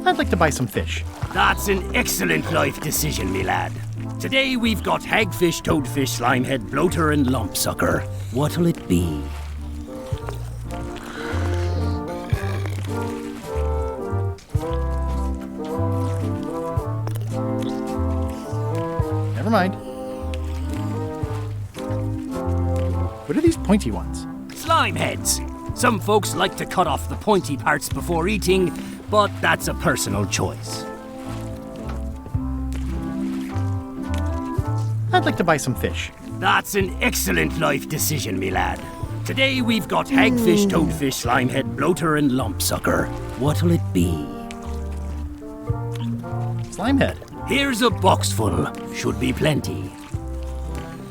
I'd like to buy some fish. That's an excellent life decision, me lad. Today we've got hagfish, toadfish, slimehead, bloater, and lumpsucker. What'll it be? Never mind. What are these pointy ones? Slimeheads. Some folks like to cut off the pointy parts before eating, but that's a personal choice. I'd like to buy some fish. That's an excellent life decision, me lad. Today we've got hagfish, toadfish, slimehead, bloater, and lumpsucker. What'll it be? Slimehead. Here's a box full. Should be plenty.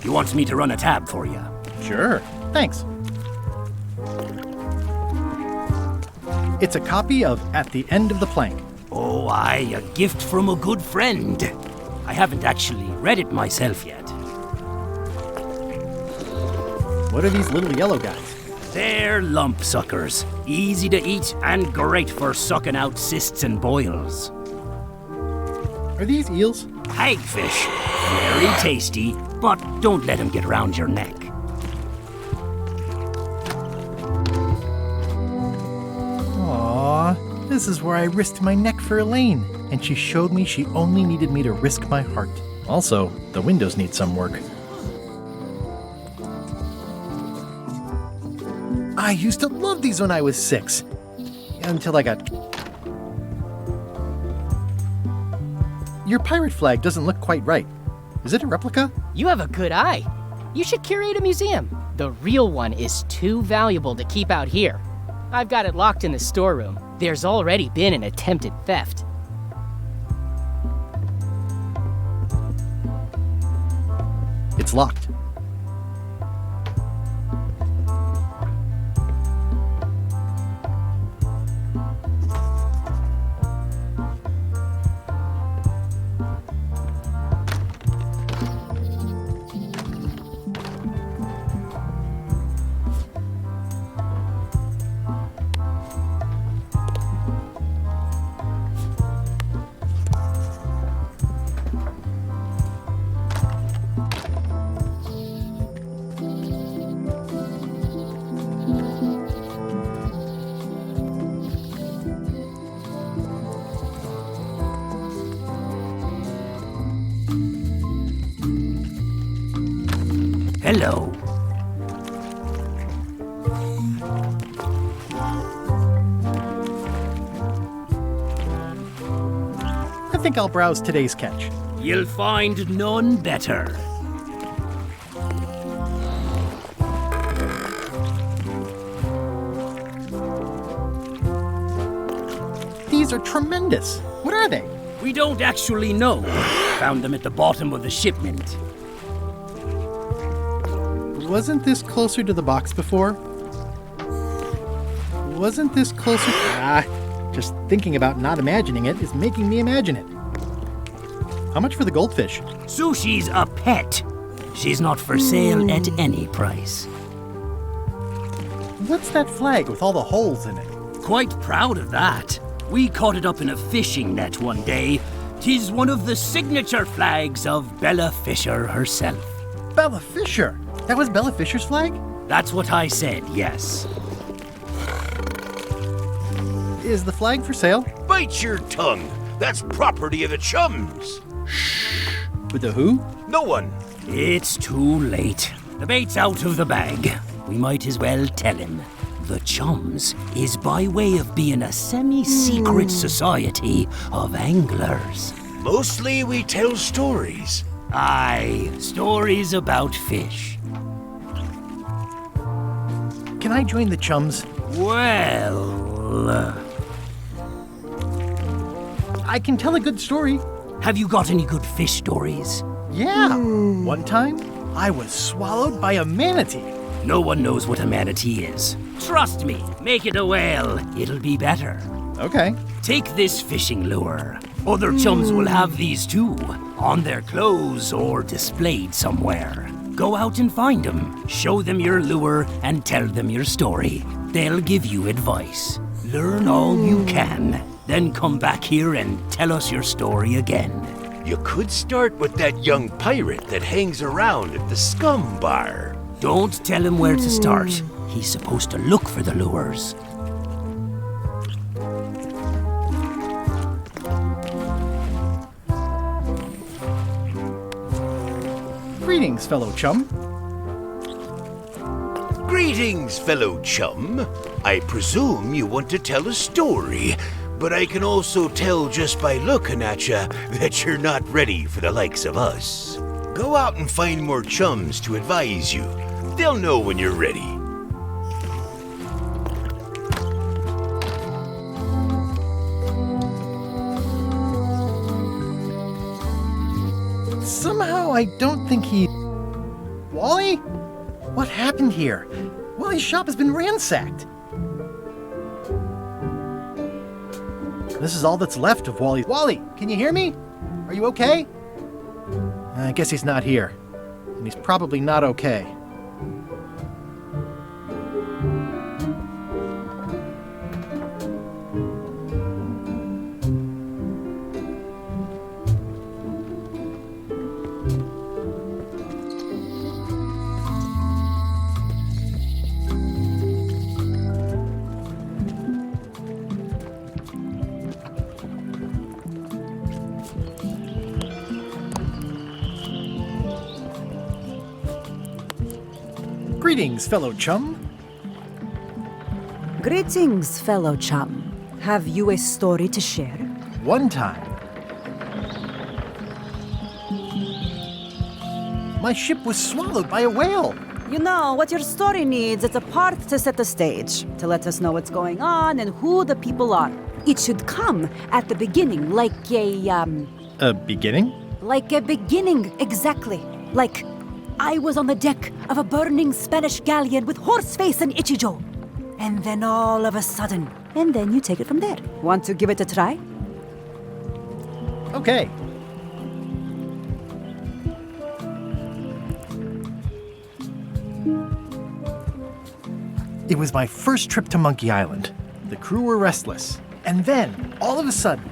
You want me to run a tab for you? Sure. Thanks. It's a copy of At the End of the Plank. Oh, aye, a gift from a good friend. I haven't actually read it myself yet. What are these little yellow guys? They're lump suckers. Easy to eat and great for sucking out cysts and boils. Are these eels? Hagfish. Very tasty, but don't let them get around your neck. Aww, this is where I risked my neck for Elaine, and she showed me she only needed me to risk my heart. Also, the windows need some work. I used to love these when I was 6. Until I got... Your pirate flag doesn't look quite right. Is it a replica? You have a good eye. You should curate a museum. The real one is too valuable to keep out here. I've got it locked in the storeroom. There's already been an attempted theft. It's locked. Hello. I think I'll browse today's catch. You'll find none better. These are tremendous. What are they? We don't actually know. Found them at the bottom of the shipment. Wasn't this closer to the box before? Wasn't this closer? Just thinking about not imagining it is making me imagine it. How much for the goldfish? Sushi's a pet. She's not for sale at any price. What's that flag with all the holes in it? Quite proud of that. We caught it up in a fishing net one day. 'Tis one of the signature flags of Bella Fisher herself. Bella Fisher? That was Bella Fisher's flag? That's what I said, yes. Is the flag for sale? Bite your tongue. That's property of the chums. With the who? No one. It's too late. The bait's out of the bag. We might as well tell him. The Chums is by way of being a semi-secret society of anglers. Mostly we tell stories. Aye, stories about fish. Can I join the Chums? Well... I can tell a good story. Have you got any good fish stories? Yeah. One time, I was swallowed by a manatee. No one knows what a manatee is. Trust me, make it a whale. It'll be better. Okay. Take this fishing lure. Other chums will have these too, on their clothes or displayed somewhere. Go out and find them. Show them your lure and tell them your story. They'll give you advice. Learn all you can. Then come back here and tell us your story again. You could start with that young pirate that hangs around at the scum bar. Don't tell him where to start. He's supposed to look for the lures. Greetings, fellow chum. Greetings, fellow chum. I presume you want to tell a story, but I can also tell just by looking at you that you're not ready for the likes of us. Go out and find more chums to advise you. They'll know when you're ready. Somehow I don't think he... Wally? What happened here? Wally's shop has been ransacked. This is all that's left of Wally. Wally, can you hear me? Are you okay? I guess he's not here. And he's probably not okay. Greetings, fellow chum. Greetings, fellow chum. Have you a story to share? One time, my ship was swallowed by a whale. You know, what your story needs is a part to set the stage, to let us know what's going on and who the people are. It should come at the beginning, like A beginning? Like a beginning, exactly. Like, I was on the deck of a burning Spanish galleon with Horseface and Ichijo. And then all of a sudden, and then you take it from there. Want to give it a try? Okay. It was my first trip to Monkey Island. The crew were restless. And then, all of a sudden,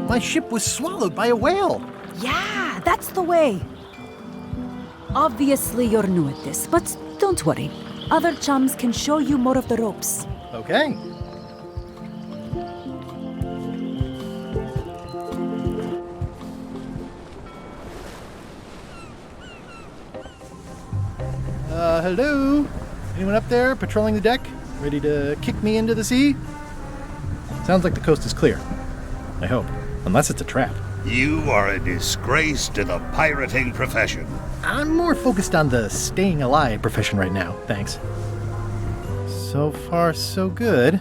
my ship was swallowed by a whale. Yeah, that's the way. Obviously, you're new at this, but don't worry. Other chums can show you more of the ropes. Okay. Hello? Anyone up there patrolling the deck? Ready to kick me into the sea? Sounds like the coast is clear. I hope. Unless it's a trap. You are a disgrace to the pirating profession. I'm more focused on the staying alive profession right now, thanks. So far, so good.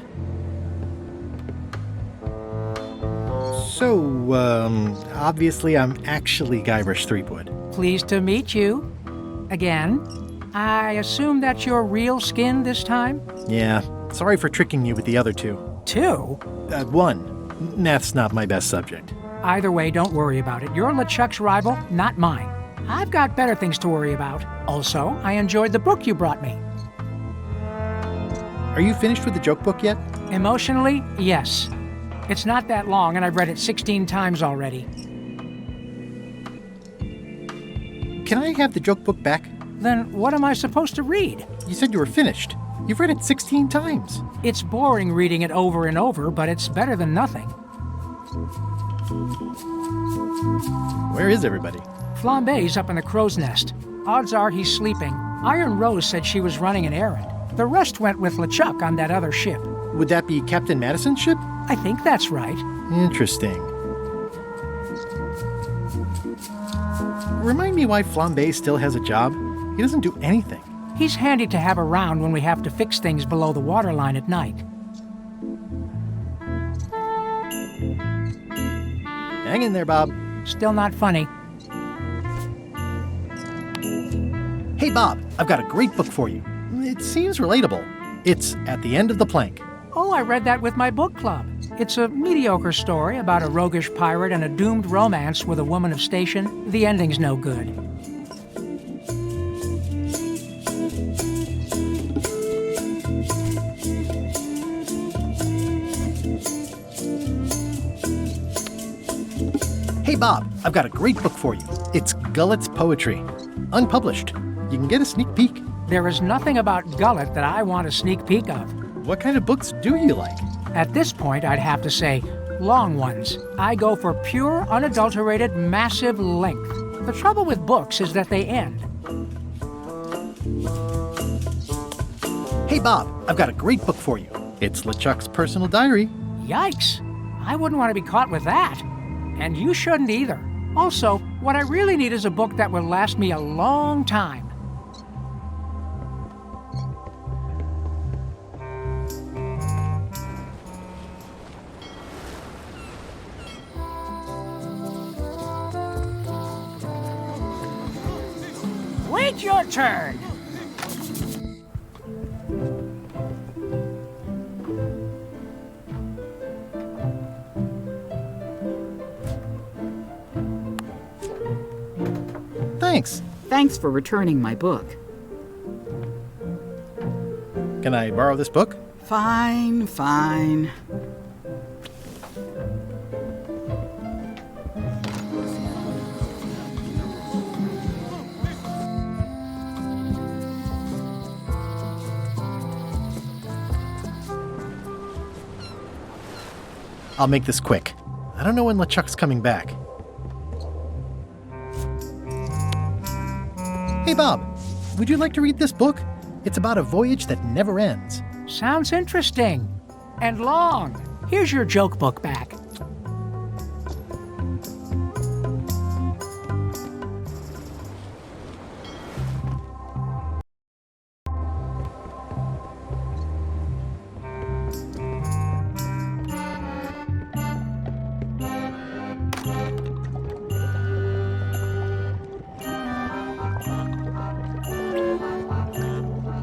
So, obviously I'm actually Guybrush Threepwood. Pleased to meet you. Again. I assume that's your real skin this time? Yeah, sorry for tricking you with the other two. Two? One. Math's not my best subject. Either way, don't worry about it. You're LeChuck's rival, not mine. I've got better things to worry about. Also, I enjoyed the book you brought me. Are you finished with the joke book yet? Emotionally, yes. It's not that long, and I've read it 16 times already. Can I have the joke book back? Then what am I supposed to read? You said you were finished. You've read it 16 times. It's boring reading it over and over, but it's better than nothing. Where is everybody? Flambe's up in the crow's nest. Odds are he's sleeping. Iron Rose said she was running an errand. The rest went with LeChuck on that other ship. Would that be Captain Madison's ship? I think that's right. Interesting. Remind me why Flambe still has a job? He doesn't do anything. He's handy to have around when we have to fix things below the waterline at night. Hang in there, Bob. Still not funny. Hey, Bob, I've got a great book for you. It seems relatable. It's At the End of the Plank. Oh, I read that with my book club. It's a mediocre story about a roguish pirate and a doomed romance with a woman of station. The ending's no good. Hey, Bob, I've got a great book for you. It's Gullet's Poetry. Unpublished. You can get a sneak peek. There is nothing about Gullet that I want a sneak peek of. What kind of books do you like? At this point, I'd have to say long ones. I go for pure, unadulterated, massive length. The trouble with books is that they end. Hey, Bob, I've got a great book for you. It's LeChuck's personal diary. Yikes! I wouldn't want to be caught with that. And you shouldn't either. Also, what I really need is a book that will last me a long time. Wait your turn! Thanks. Thanks for returning my book. Can I borrow this book? Fine, fine. I'll make this quick. I don't know when LeChuck's coming back. Hey, Bob, would you like to read this book? It's about a voyage that never ends. Sounds interesting. And long. Here's your joke book back.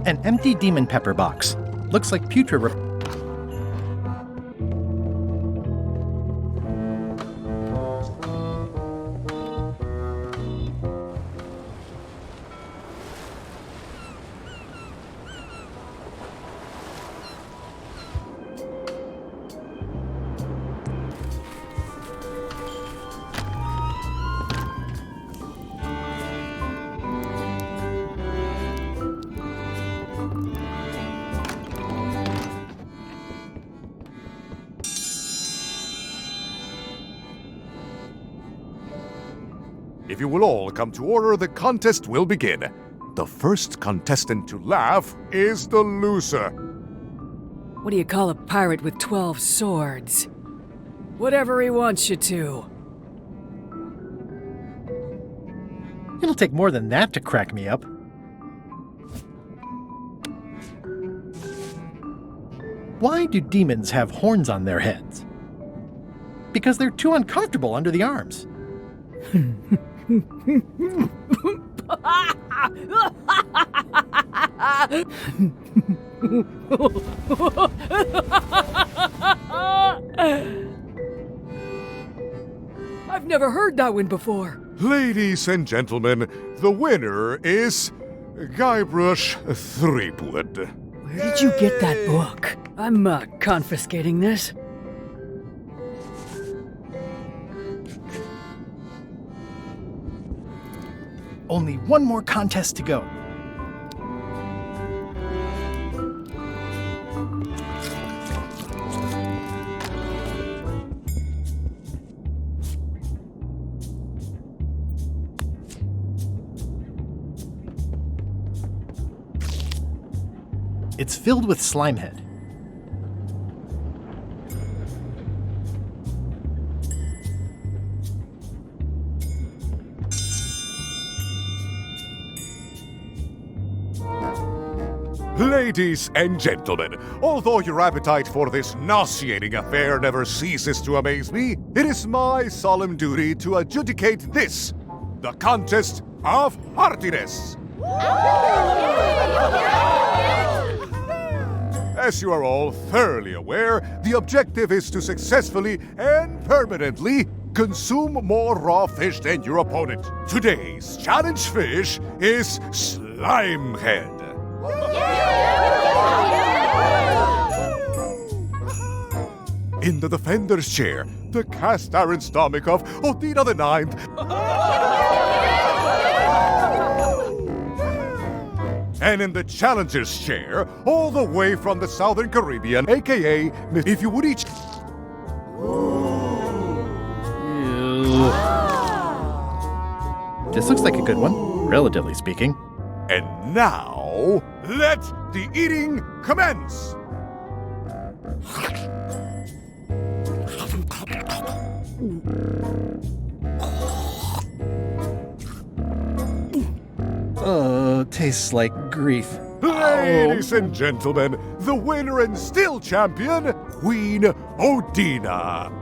An empty demon pepper box. Looks like putrid. If you will all come to order, the contest will begin. The first contestant to laugh is the loser. What do you call a pirate with 12 swords? Whatever he wants you to. It'll take more than that to crack me up. Why do demons have horns on their heads? Because they're too uncomfortable under the arms. I've never heard that one before. Ladies and gentlemen, the winner is Guybrush Threepwood. Where did you get that book? I'm confiscating this. Only one more contest to go. It's filled with Slimehead. Ladies and gentlemen, although your appetite for this nauseating affair never ceases to amaze me, it is my solemn duty to adjudicate this, the contest of heartiness. As you are all thoroughly aware, The objective is to successfully and permanently consume more raw fish than your opponent. Today's challenge fish is Slimehead. In the defender's chair, the cast iron stomach of Odina the Ninth. And in the challenger's chair, all the way from the Southern Caribbean, aka if you would each. This looks like a good one, relatively speaking. And now, let the eating commence! Tastes like grief. Ladies and gentlemen, the winner and still champion, Queen Odina.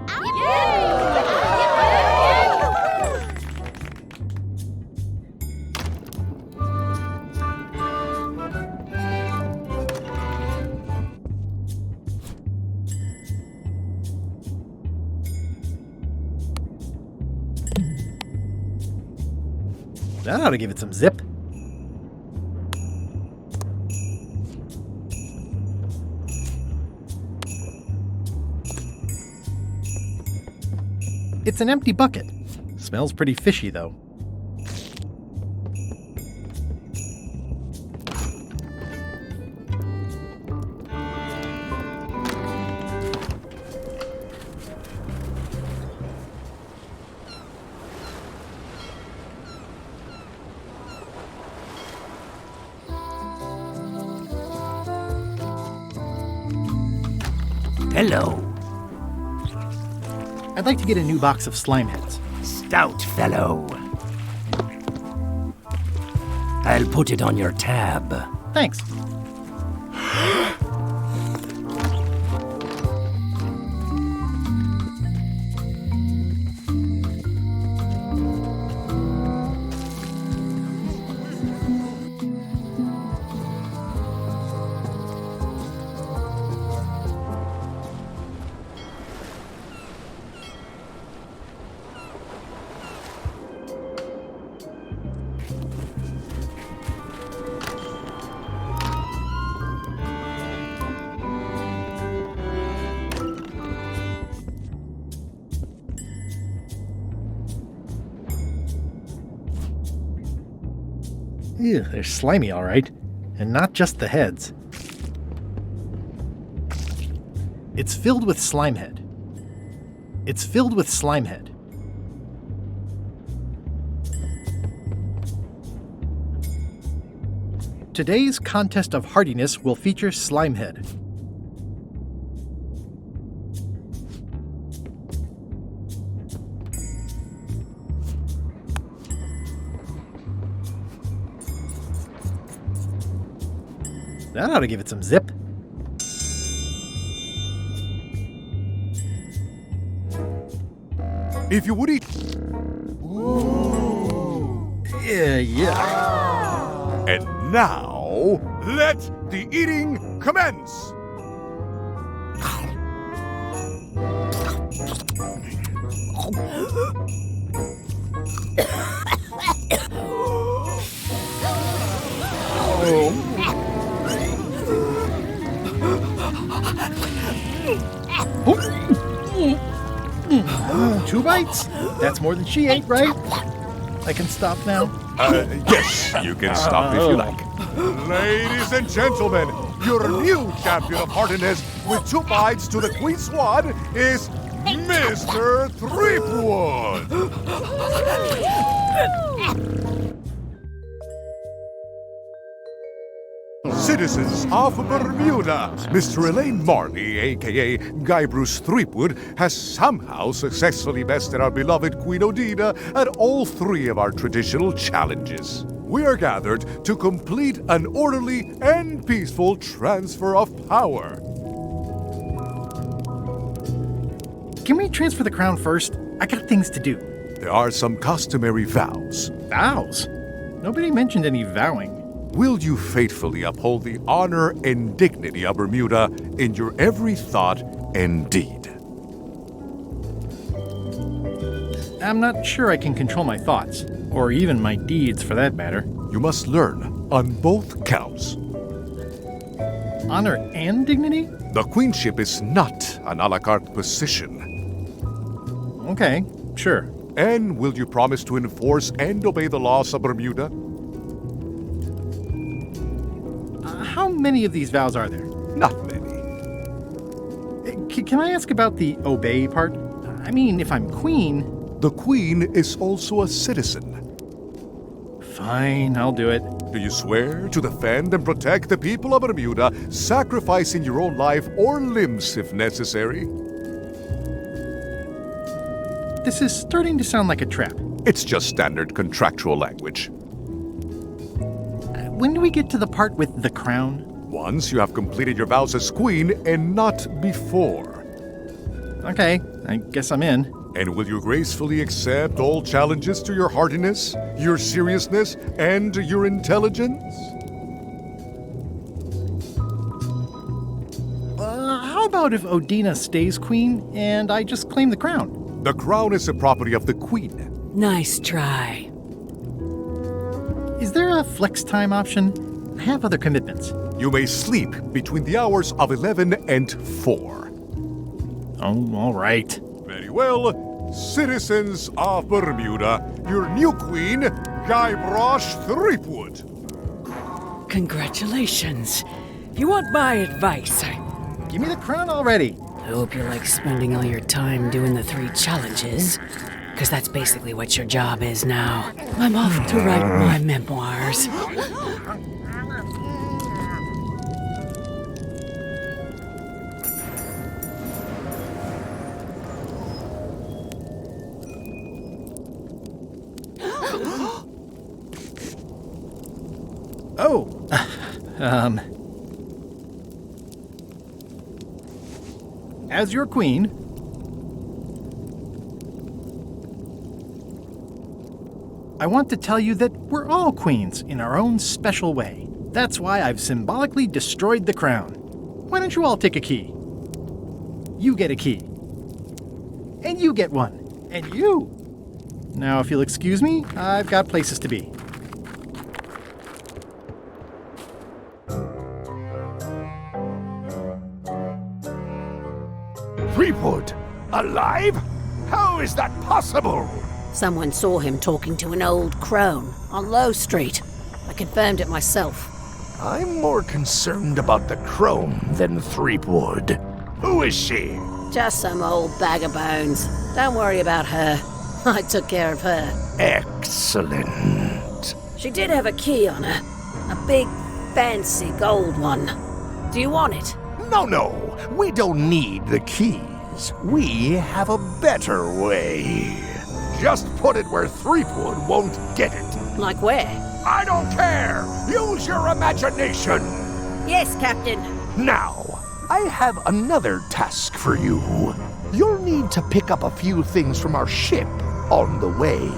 That ought to give it some zip. It's an empty bucket. Smells pretty fishy, though. Hello. I'd like to get a new box of slime heads. Stout fellow. I'll put it on your tab. Thanks. Ew, they're slimy, all right. And not just the heads. It's filled with Slimehead. It's filled with Slimehead. Today's contest of hardiness will feature Slimehead. That ought to give it some zip. If you would eat. Yeah. And now, let the eating commence! Two bites? That's more than she ate, right? I can stop now? Yes, you can stop if you like. Ladies and gentlemen, your new champion of hardiness with 2 bites to the Queen Swan is Mr. Threepwood! Citizens of Bermuda, Mr. Elaine Marley, aka Guy Bruce Threepwood, has somehow successfully bested our beloved Queen Odina at all 3 of our traditional challenges. We are gathered to complete an orderly and peaceful transfer of power. Can we transfer the crown first? I got things to do. There are some customary vows. Vows? Nobody mentioned any vowing. Will you faithfully uphold the honor and dignity of Bermuda in your every thought indeed. I'm not sure I can control my thoughts, or even my deeds for that matter. You must learn on both counts. Honor and dignity? The queenship is not an a la carte position. Okay, sure. And will you promise to enforce and obey the laws of Bermuda? How many of these vows are there? Not many. Can I ask about the obey part? I mean, if I'm queen... The queen is also a citizen. Fine, I'll do it. Do you swear to defend and protect the people of Bermuda, sacrificing your own life or limbs if necessary? This is starting to sound like a trap. It's just standard contractual language. When do we get to the part with the crown? Once you have completed your vows as queen and not before. Okay, I guess I'm in. And will you gracefully accept all challenges to your hardiness, your seriousness, and your intelligence? How about if Odina stays queen and I just claim the crown? The crown is the property of the queen. Nice try. Is there a flex time option? I have other commitments. You may sleep between the hours of 11 and 4. Oh, all right. Very well. Citizens of Bermuda, your new queen, Guybrush Threepwood. Congratulations. If you want my advice, Give me the crown already. I hope you're like spending all your time doing the 3 challenges. Because that's basically what your job is now. I'm off to write my memoirs. Oh, as your queen, I want to tell you that we're all queens in our own special way. That's why I've symbolically destroyed the crown. Why don't you all take a key? You get a key. And you get one. And you. Now, if you'll excuse me, I've got places to be. Threepwood? Alive? How is that possible? Someone saw him talking to an old crone on Low Street. I confirmed it myself. I'm more concerned about the crone than Threepwood. Who is she? Just some old bag of bones. Don't worry about her. I took care of her. Excellent. She did have a key on her. A big, fancy gold one. Do you want it? No. We don't need the keys. We have a better way. Just put it where Threepwood won't get it. Like where? I don't care! Use your imagination! Yes, Captain. Now, I have another task for you. You'll need to pick up a few things from our ship on the way.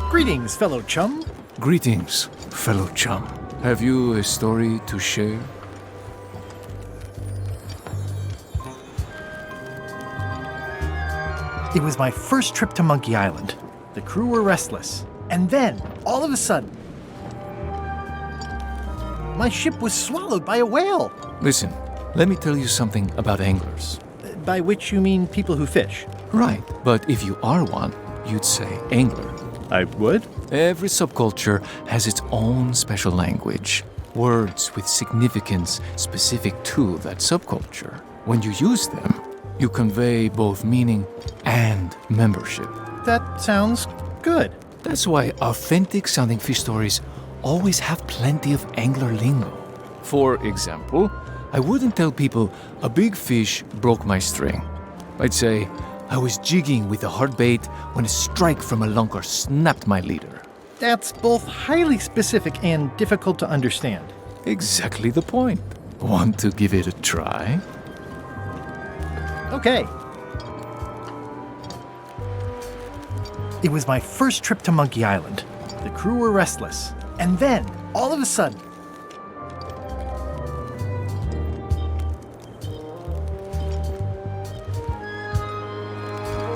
Greetings, fellow chum. Greetings, fellow chum. Have you a story to share? It was my first trip to Monkey Island. The crew were restless. And then, all of a sudden, my ship was swallowed by a whale. Listen, let me tell you something about anglers. By which you mean people who fish? Right, but if you are one, you'd say angler. I would? Every subculture has its own special language. Words with significance specific to that subculture. When you use them, you convey both meaning and membership. That sounds good. That's why authentic sounding fish stories always have plenty of angler lingo. For example, I wouldn't tell people a big fish broke my string. I'd say, I was jigging with a hard bait when a strike from a lunker snapped my leader. That's both highly specific and difficult to understand. Exactly the point. Want to give it a try? Okay. It was my first trip to Monkey Island. The crew were restless. And then, all of a sudden,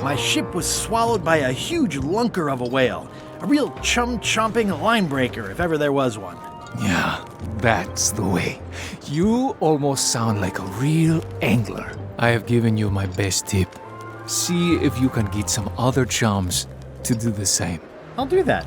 my ship was swallowed by a huge lunker of a whale. A real chum-chomping line breaker, if ever there was one. Yeah, that's the way. You almost sound like a real angler. I have given you my best tip. See if you can get some other chums to do the same. I'll do that.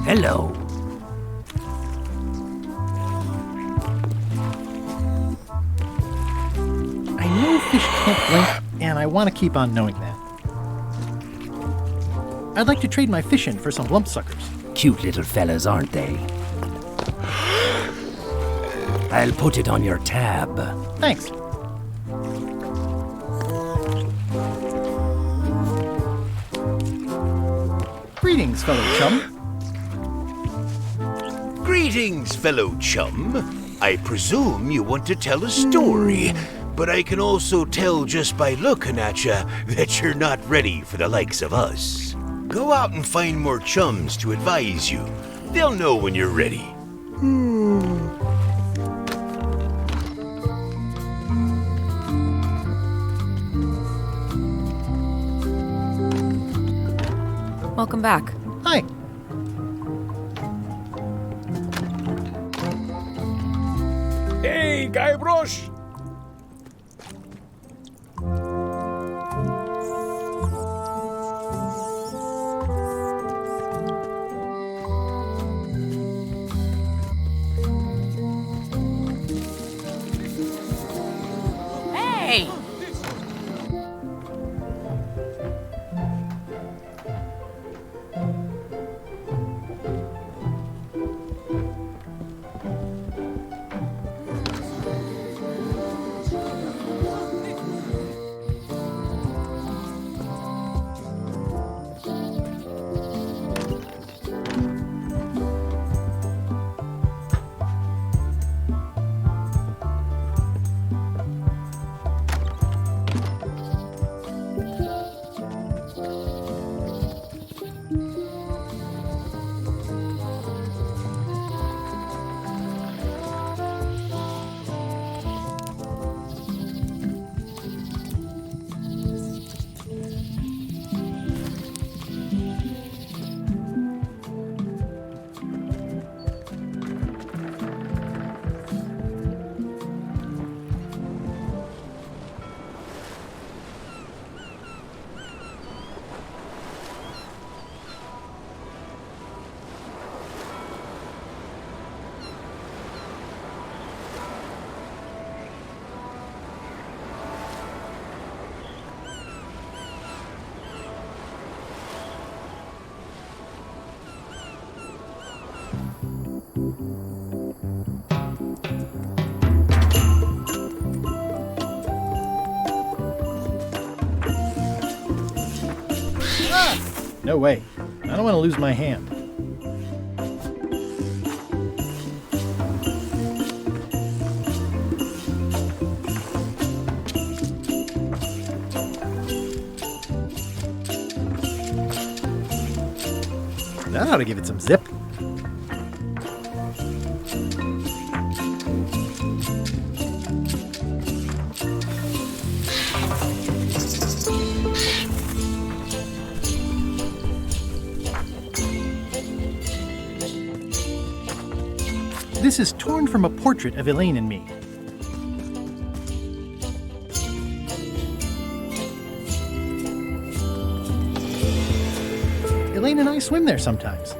Hello. I know fish can't blink, and I want to keep on knowing that. I'd like to trade my fish in for some lump suckers. Cute little fellas, aren't they? I'll put it on your tab. Thanks. Greetings, fellow chum. Greetings, fellow chum. I presume you want to tell a story, but I can also tell just by looking at you that you're not ready for the likes of us. Go out and find more chums to advise you. They'll know when you're ready. Welcome back. Hi. Hey, Guybrush! Hey! No way. I don't want to lose my hand. That ought to give it some zip. This is torn from a portrait of Elaine and me. Elaine and I swim there sometimes.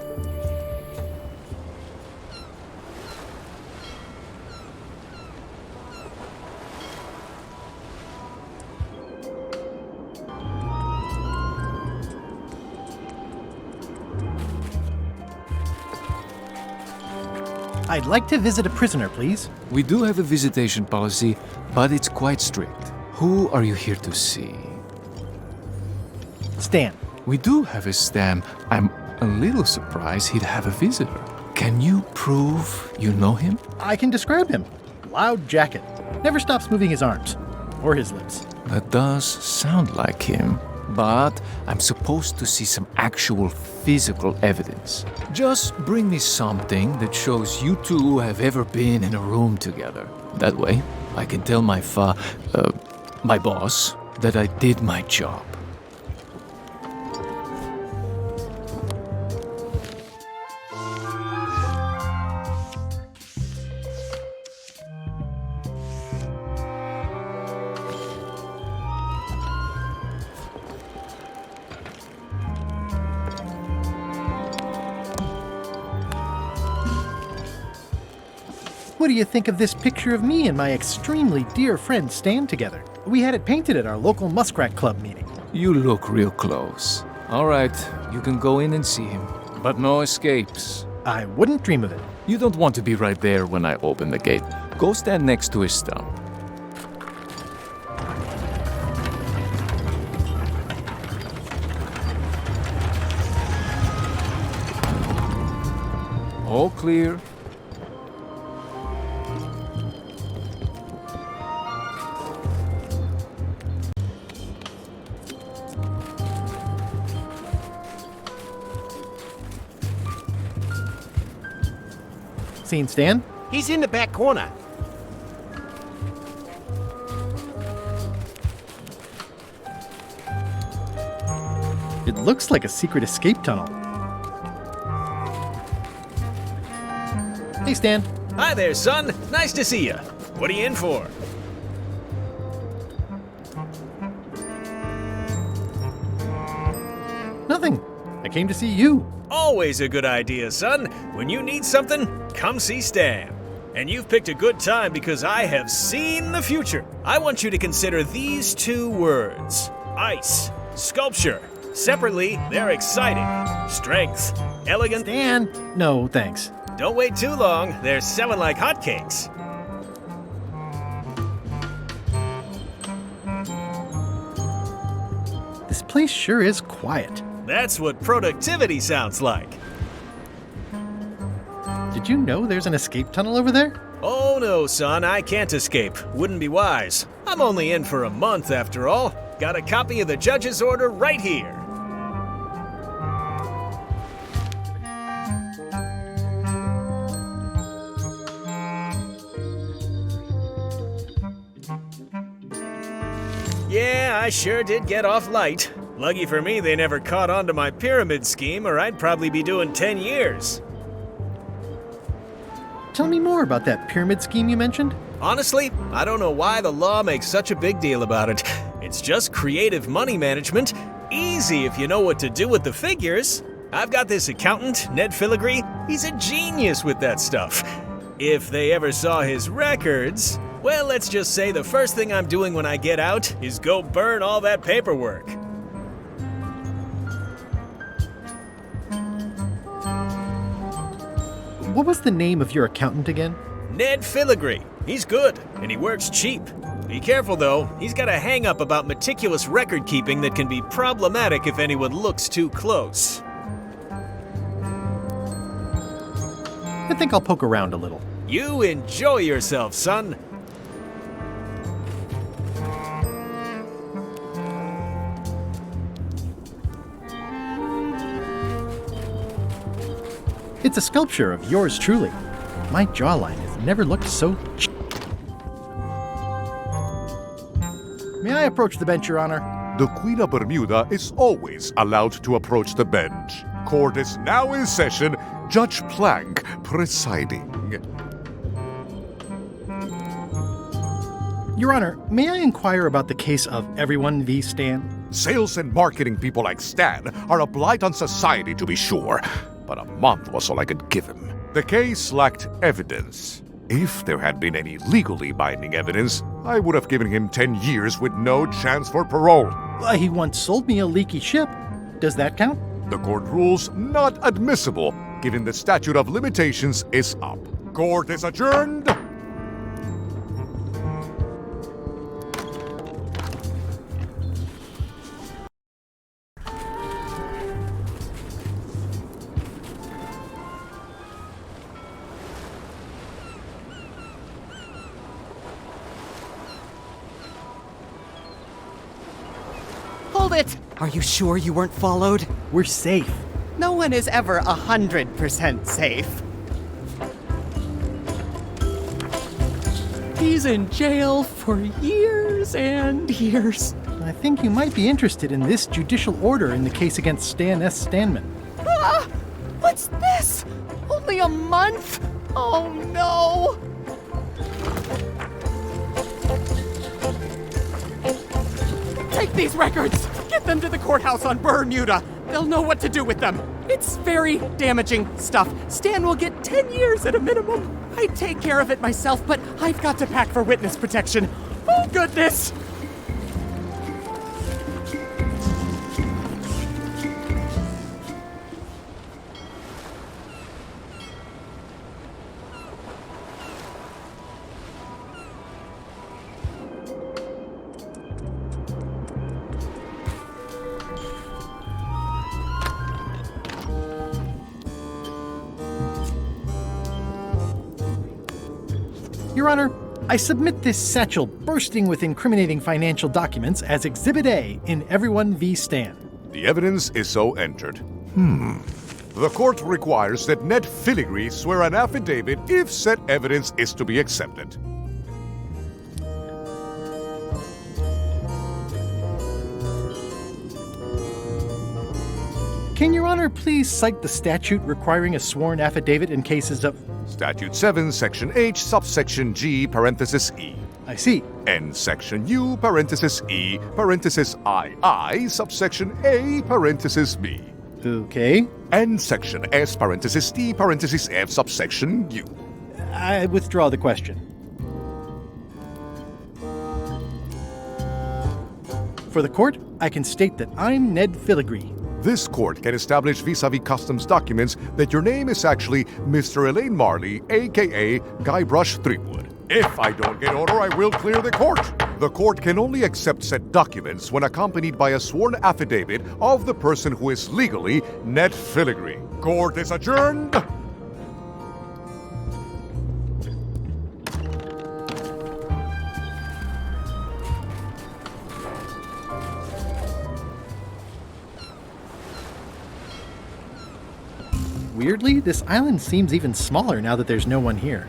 I'd like to visit a prisoner, please. We do have a visitation policy, but it's quite strict. Who are you here to see? Stan. We do have a Stan. I'm a little surprised he'd have a visitor. Can you prove you know him? I can describe him. Loud jacket. Never stops moving his arms. Or his lips. That does sound like him. But I'm supposed to see some actual physical evidence. Just bring me something that shows you two have ever been in a room together. That way, I can tell my boss that I did my job. What do you think of this picture of me and my extremely dear friend Stan together? We had it painted at our local Muskrat Club meeting. You look real close. All right, you can go in and see him. But no escapes. I wouldn't dream of it. You don't want to be right there when I open the gate. Go stand next to his stump. All clear. Seen Stan? He's in the back corner. It looks like a secret escape tunnel. Hey, Stan. Hi there, son. Nice to see you. What are you in for? Nothing. I came to see you. Always a good idea, son. When you need something, come see Stan. And you've picked a good time because I have seen the future. I want you to consider these two words. Ice. Sculpture. Separately, they're exciting. Strength. Elegant. Stan! No, thanks. Don't wait too long. They're selling like hotcakes. This place sure is quiet. That's what productivity sounds like. Did you know there's an escape tunnel over there? Oh no, son, I can't escape. Wouldn't be wise. I'm only in for a month after all. Got a copy of the judge's order right here. Yeah, I sure did get off light. Lucky for me, they never caught on to my pyramid scheme, or I'd probably be doing 10 years. Tell me more about that pyramid scheme you mentioned. Honestly, I don't know why the law makes such a big deal about it. It's just creative money management. Easy if you know what to do with the figures. I've got this accountant, Ned Filigree. He's a genius with that stuff. If they ever saw his records, well, let's just say the first thing I'm doing when I get out is go burn all that paperwork. What was the name of your accountant again? Ned Filigree. He's good, and he works cheap. Be careful, though. He's got a hang-up about meticulous record-keeping that can be problematic if anyone looks too close. I think I'll poke around a little. You enjoy yourself, son. It's a sculpture of yours truly. My jawline has never looked so May I approach the bench, Your Honor? The Queen of Bermuda is always allowed to approach the bench. Court is now in session. Judge Plank presiding. Your Honor, may I inquire about the case of Everyone v. Stan? Sales and marketing people like Stan are a blight on society, to be sure, but a month was all I could give him. The case lacked evidence. If there had been any legally binding evidence, I would have given him 10 years with no chance for parole. He once sold me a leaky ship. Does that count? The court rules not admissible, given the statute of limitations is up. Court is adjourned. Hold it! Are you sure you weren't followed? We're safe. No one is ever 100% safe. He's in jail for years and years. I think you might be interested in this judicial order in the case against Stan S. Stanman. Ah! What's this? Only a month? Oh no! Take these records! Get them to the courthouse on Bermuda! They'll know what to do with them. It's very damaging stuff. Stan will get 10 years at a minimum. I'd take care of it myself, but I've got to pack for witness protection. Oh, goodness! Your Honor, I submit this satchel bursting with incriminating financial documents as Exhibit A in Everyone v. Stan. The evidence is so entered. The court requires that Ned Filigree swear an affidavit if said evidence is to be accepted. Can Your Honor please cite the statute requiring a sworn affidavit in cases of... Statute 7, Section H, subsection G, parenthesis E. I see. And Section U, parenthesis E, parenthesis II, subsection A, parenthesis B. Okay. And Section S, parenthesis T, parenthesis F, subsection U. I withdraw the question. For the court, I can state that I'm Ned Filigree. This court can establish vis-a-vis customs documents that your name is actually Mr. Elaine Marley, a.k.a. Guybrush Threepwood. If I don't get order, I will clear the court. The court can only accept said documents when accompanied by a sworn affidavit of the person who is legally Ned Filigree. Court is adjourned. Weirdly, this island seems even smaller now that there's no one here.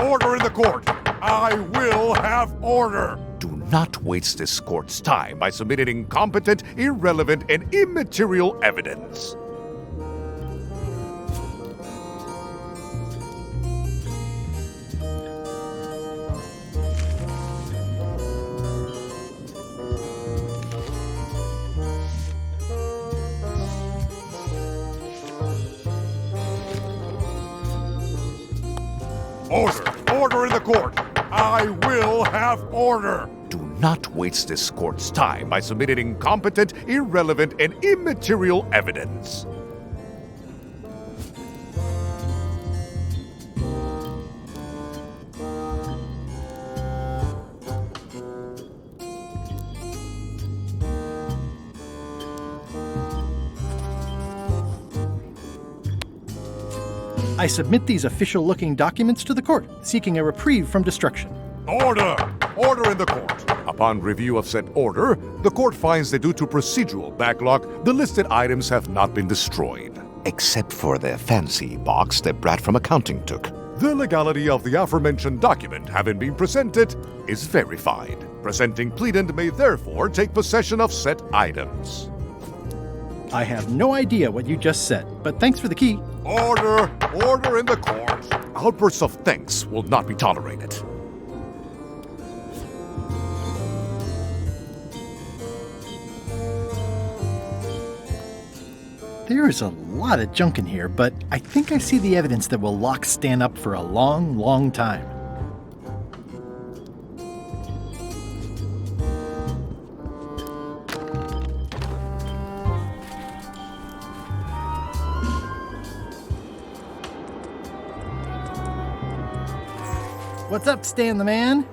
Order in the court. I will have order. Do not waste this court's time by submitting incompetent, irrelevant, and immaterial evidence. Order in the court. I will have order. Do not waste this court's time by submitting incompetent, irrelevant, and immaterial evidence. I submit these official-looking documents to the court, seeking a reprieve from destruction. Order! Order in the court. Upon review of said order, the court finds that due to procedural backlog, the listed items have not been destroyed. Except for the fancy box that Brad from accounting took. The legality of the aforementioned document having been presented is verified. Presenting pleadant may therefore take possession of said items. I have no idea what you just said, but thanks for the key. Order! Order in the court! Outbursts of thanks will not be tolerated. There is a lot of junk in here, but I think I see the evidence that will lock Stan up for a long, long time. What's up, Stan the man?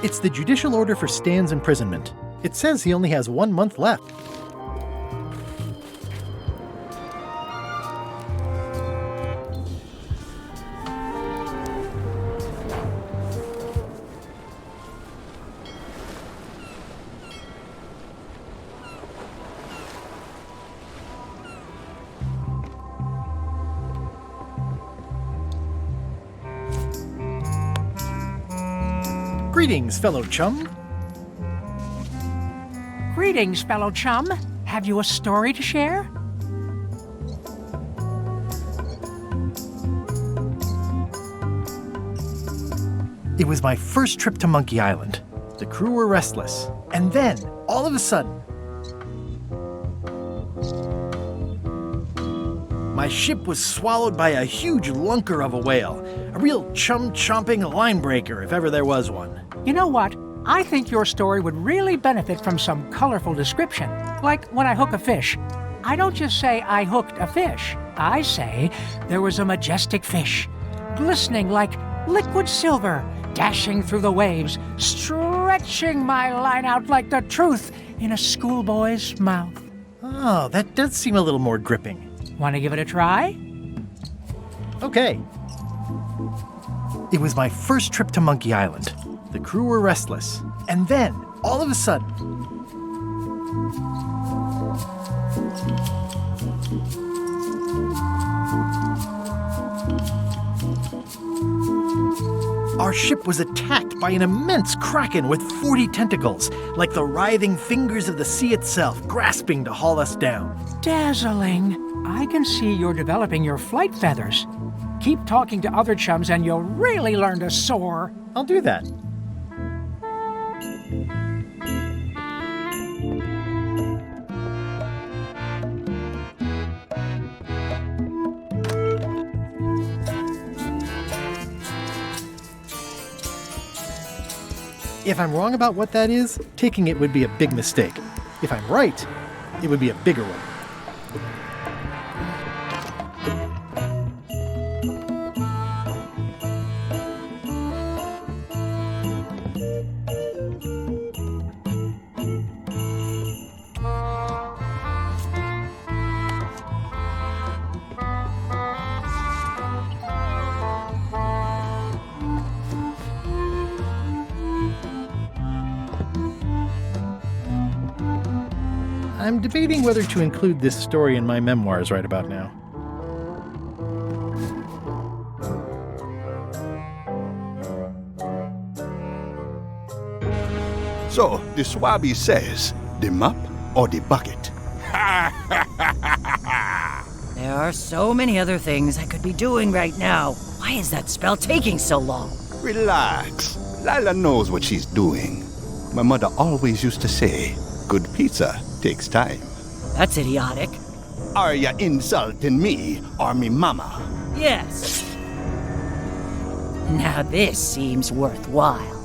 It's the judicial order for Stan's imprisonment. It says he only has 1 month left. Greetings, fellow chum. Greetings, fellow chum. Have you a story to share? It was my first trip to Monkey Island. The crew were restless. And then, all of a sudden, my ship was swallowed by a huge lunker of a whale. A real chum-chomping line breaker, if ever there was one. You know what? I think your story would really benefit from some colorful description. Like when I hook a fish. I don't just say I hooked a fish. I say there was a majestic fish, glistening like liquid silver, dashing through the waves, stretching my line out like the truth in a schoolboy's mouth. Oh, that does seem a little more gripping. Want to give it a try? Okay. It was my first trip to Monkey Island. The crew were restless. And then, all of a sudden, our ship was attacked by an immense kraken with 40 tentacles, like the writhing fingers of the sea itself, grasping to haul us down. Dazzling. I can see you're developing your flight feathers. Keep talking to other chums and you'll really learn to soar. I'll do that. If I'm wrong about what that is, taking it would be a big mistake. If I'm right, it would be a bigger one. I'm debating whether to include this story in my memoirs right about now. So, the Swabby says, the mop or the bucket? There are so many other things I could be doing right now. Why is that spell taking so long? Relax. Lila knows what she's doing. My mother always used to say, good pizza takes time. That's idiotic. Are ya insulting me or me mama? Yes. Now this seems worthwhile.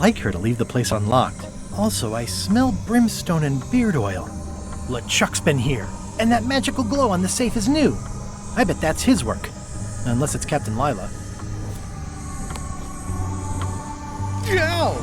like her to leave the place unlocked. Also, I smell brimstone and beard oil. LeChuck's been here, and that magical glow on the safe is new. I bet that's his work. Unless it's Captain Lila. Ow!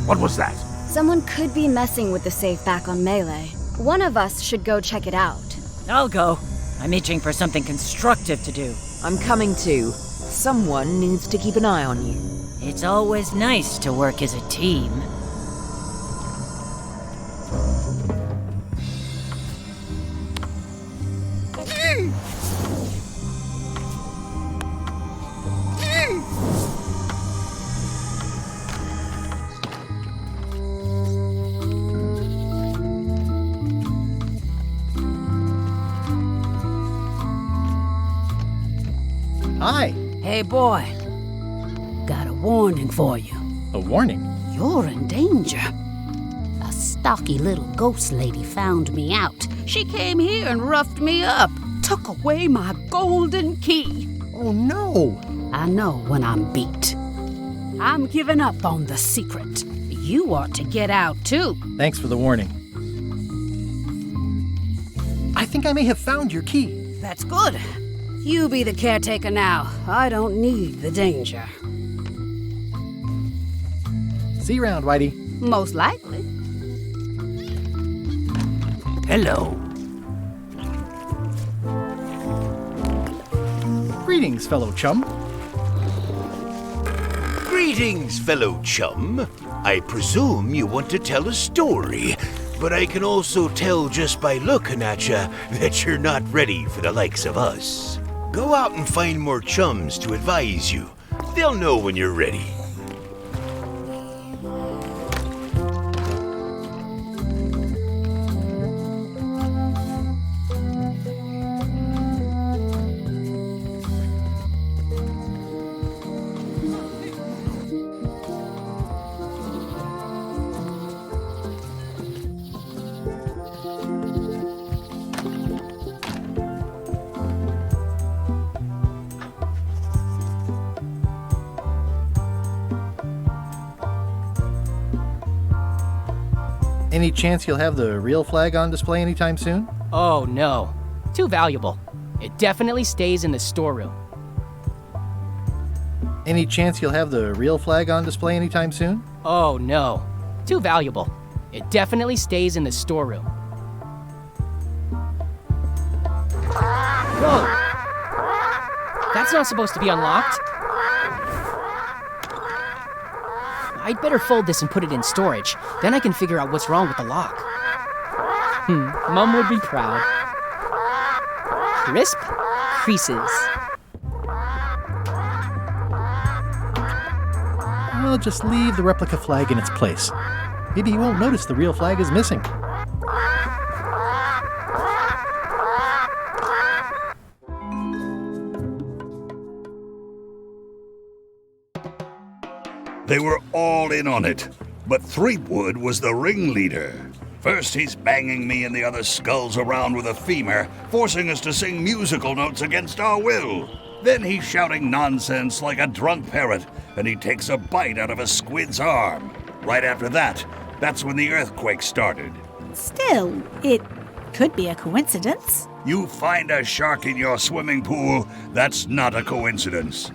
What was that? Someone could be messing with the safe back on Melee. One of us should go check it out. I'll go. I'm itching for something constructive to do. I'm coming too. Someone needs to keep an eye on you. It's always nice to work as a team. Hi. Hey, boy. Got a warning for you. A warning? You're in danger. A stocky little ghost lady found me out. She came here and roughed me up. Took away my golden key. Oh, no. I know when I'm beat. I'm giving up on the secret. You ought to get out, too. Thanks for the warning. I think I may have found your key. That's good. You be the caretaker now. I don't need the danger. See you around, Whitey. Most likely. Hello. Greetings, fellow chum. Greetings, fellow chum. I presume you want to tell a story, but I can also tell just by looking at you that you're not ready for the likes of us. Go out and find more chums to advise you. They'll know when you're ready. Any chance you'll have the real flag on display anytime soon? Oh, no. Too valuable. It definitely stays in the storeroom. Any chance you'll have the real flag on display anytime soon? Oh, no. Too valuable. It definitely stays in the storeroom. Whoa! That's not supposed to be unlocked. I'd better fold this and put it in storage. Then I can figure out what's wrong with the lock. Mom would be proud. Crisp creases. I'll just leave the replica flag in its place. Maybe you won't notice the real flag is missing. They were all in on it, but Threepwood was the ringleader. First, he's banging me and the other skulls around with a femur, forcing us to sing musical notes against our will. Then he's shouting nonsense like a drunk parrot, and he takes a bite out of a squid's arm. Right after that, that's when the earthquake started. Still, it could be a coincidence. You find a shark in your swimming pool, that's not a coincidence.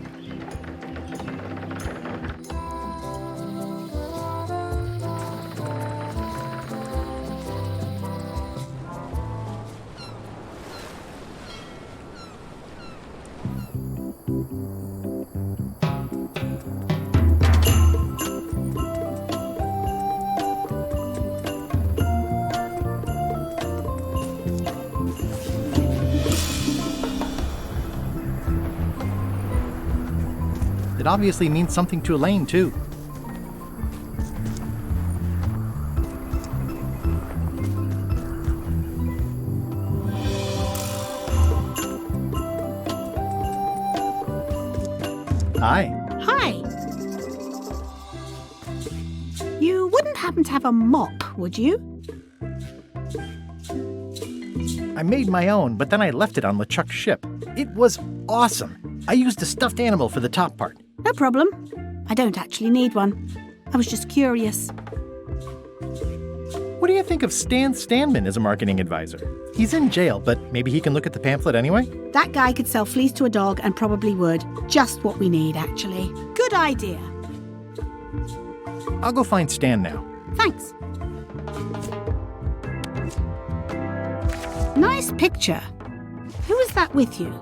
It obviously means something to Elaine, too. Hi. Hi. You wouldn't happen to have a mop, would you? I made my own, but then I left it on LeChuck's ship. It was awesome. I used a stuffed animal for the top part. No problem. I don't actually need one. I was just curious. What do you think of Stan Stanman as a marketing advisor? He's in jail, but maybe he can look at the pamphlet anyway? That guy could sell fleas to a dog and probably would. Just what we need, actually. Good idea. I'll go find Stan now. Thanks. Nice picture. Who is that with you?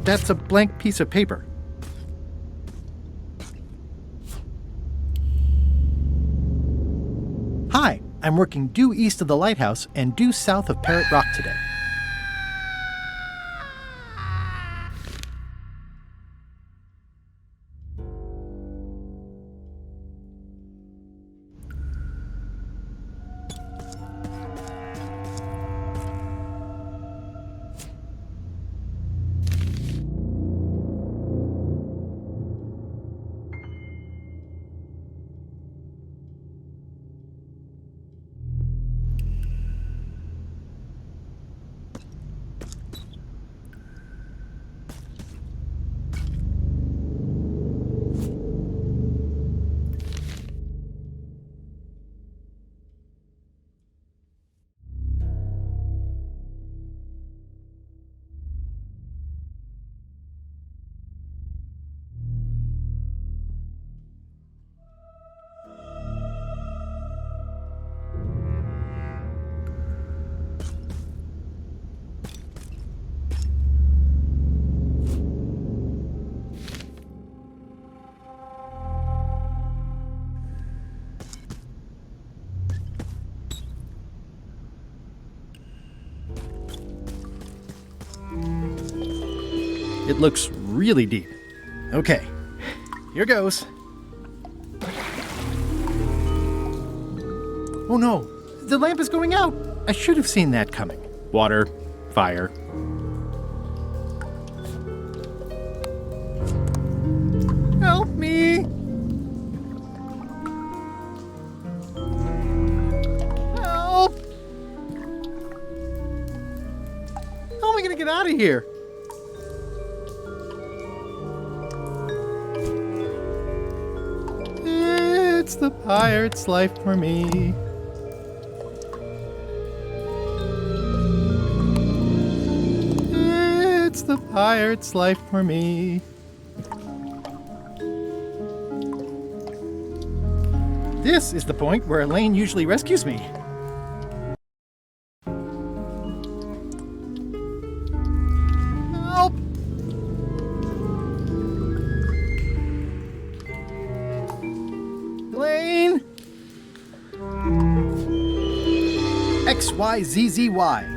That's a blank piece of paper. Hi, I'm working due east of the lighthouse and due south of Parrot Rock today. It looks really deep. Okay, here goes. Oh no, the lamp is going out. I should have seen that coming. Water, fire. Help me! Help! How am I gonna get out of here? It's the pirate's life for me. It's the pirate's life for me. This is the point where Elaine usually rescues me. Help! Elaine! XYZZY.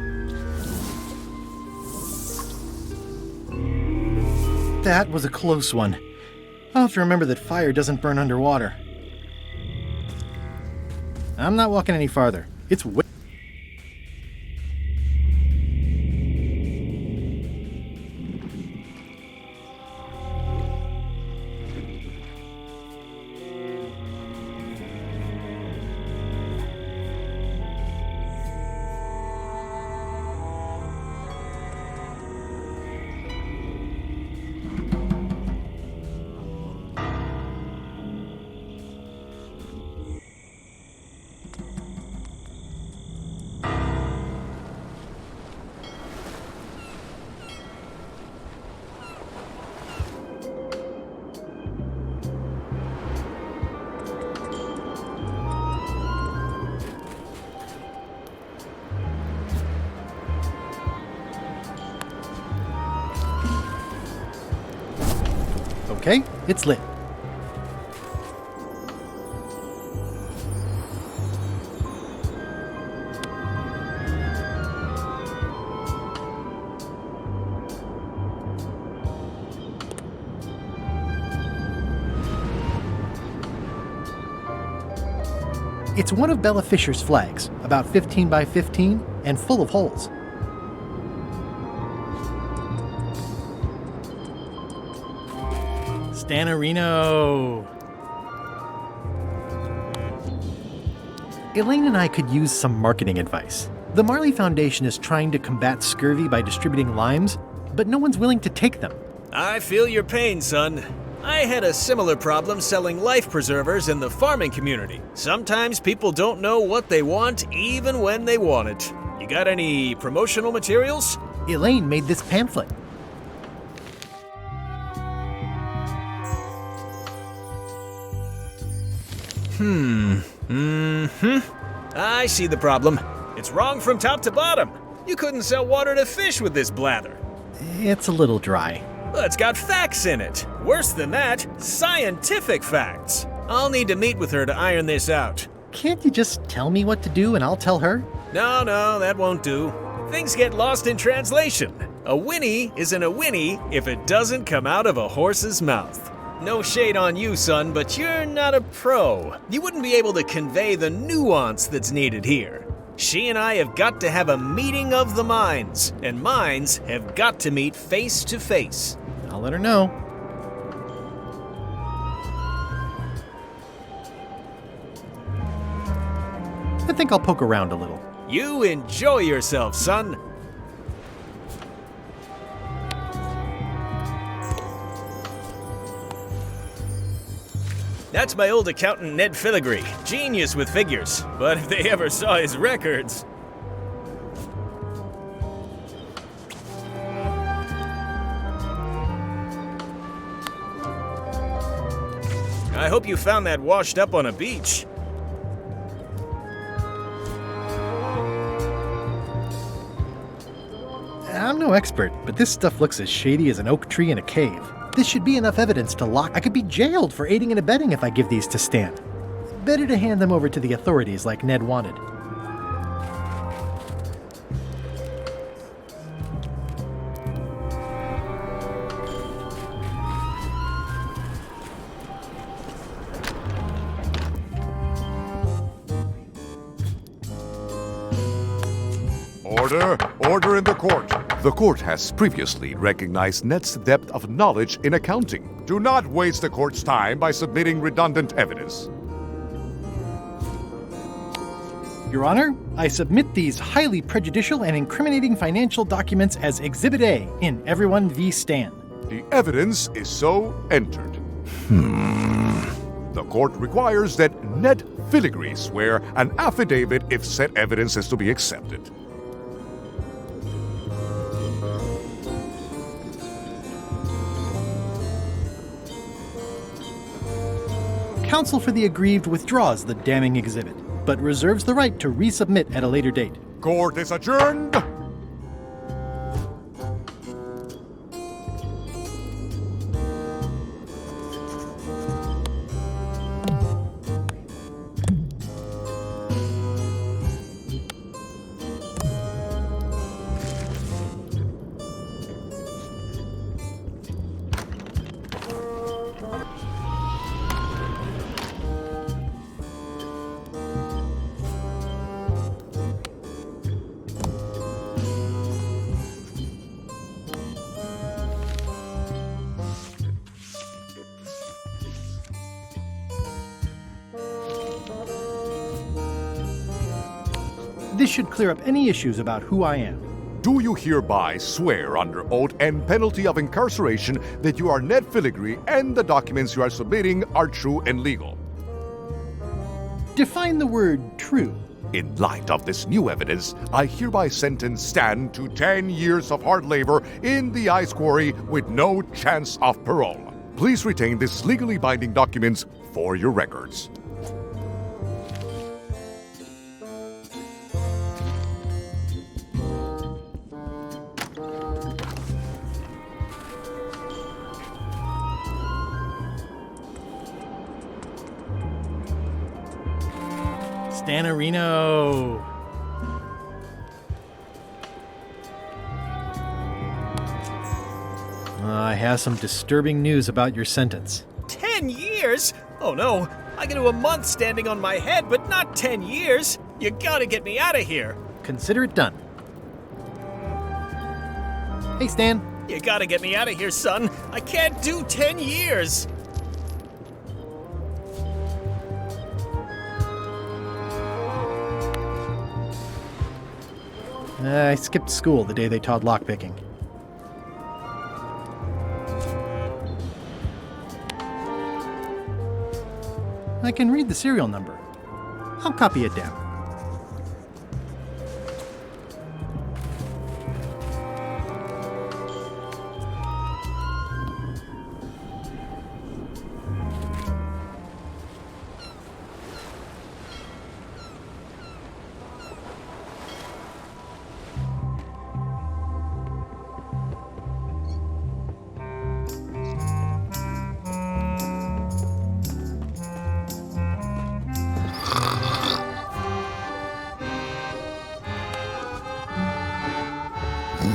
That was a close one. I'll have to remember that fire doesn't burn underwater. I'm not walking any farther. It's way... Okay, it's lit. It's one of Bella Fisher's flags, about 15 by 15 and full of holes. Stanarino. Elaine and I could use some marketing advice. The Marley Foundation is trying to combat scurvy by distributing limes, but no one's willing to take them. I feel your pain, son. I had a similar problem selling life preservers in the farming community. Sometimes people don't know what they want even when they want it. You got any promotional materials? Elaine made this pamphlet. I see the problem. It's wrong from top to bottom. You couldn't sell water to fish with this blather. It's a little dry. Well, it's got facts in it. Worse than that, scientific facts. I'll need to meet with her to iron this out. Can't you just tell me what to do and I'll tell her? No, that won't do. Things get lost in translation. A whinny isn't a whinny if it doesn't come out of a horse's mouth. No shade on you, son, but you're not a pro. You wouldn't be able to convey the nuance that's needed here. She and I have got to have a meeting of the minds, and minds have got to meet face to face. I'll let her know. I think I'll poke around a little. You enjoy yourself, son. That's my old accountant, Ned Filigree. Genius with figures. But if they ever saw his records... I hope you found that washed up on a beach. I'm no expert, but this stuff looks as shady as an oak tree in a cave. This should be enough evidence to lock. I could be jailed for aiding and abetting if I give these to Stan. Better to hand them over to the authorities like Ned wanted. Order in the court. The court has previously recognized Ned's depth of knowledge in accounting. Do not waste the court's time by submitting redundant evidence. Your Honor, I submit these highly prejudicial and incriminating financial documents as Exhibit A in Everyone v. Stan. The evidence is so entered. The court requires that Ned Filigree swear an affidavit if said evidence is to be accepted. Counsel for the aggrieved withdraws the damning exhibit, but reserves the right to resubmit at a later date. Court is adjourned. This should clear up any issues about who I am. Do you hereby swear under oath and penalty of incarceration that you are Ned Filigree and the documents you are submitting are true and legal? Define the word true. In light of this new evidence, I hereby sentence Stan to 10 years of hard labor in the ice quarry with no chance of parole. Please retain these legally binding documents for your records. Stanarino. I have some disturbing news about your sentence. 10 years? Oh no, I can do a month standing on my head, but not 10 years. You gotta get me out of here. Consider it done. Hey, Stan. You gotta get me out of here, son. I can't do 10 years. I skipped school the day they taught lockpicking. I can read the serial number. I'll copy it down.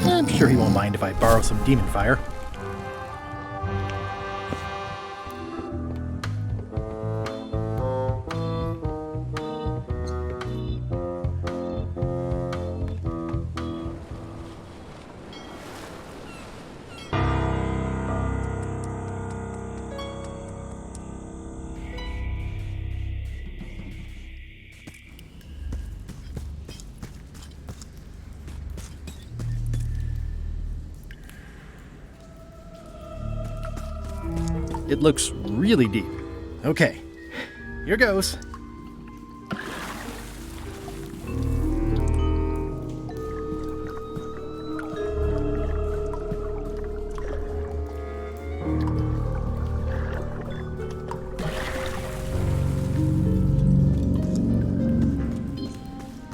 I'm sure he won't mind if I borrow some demon fire. It looks really deep. Okay, here goes.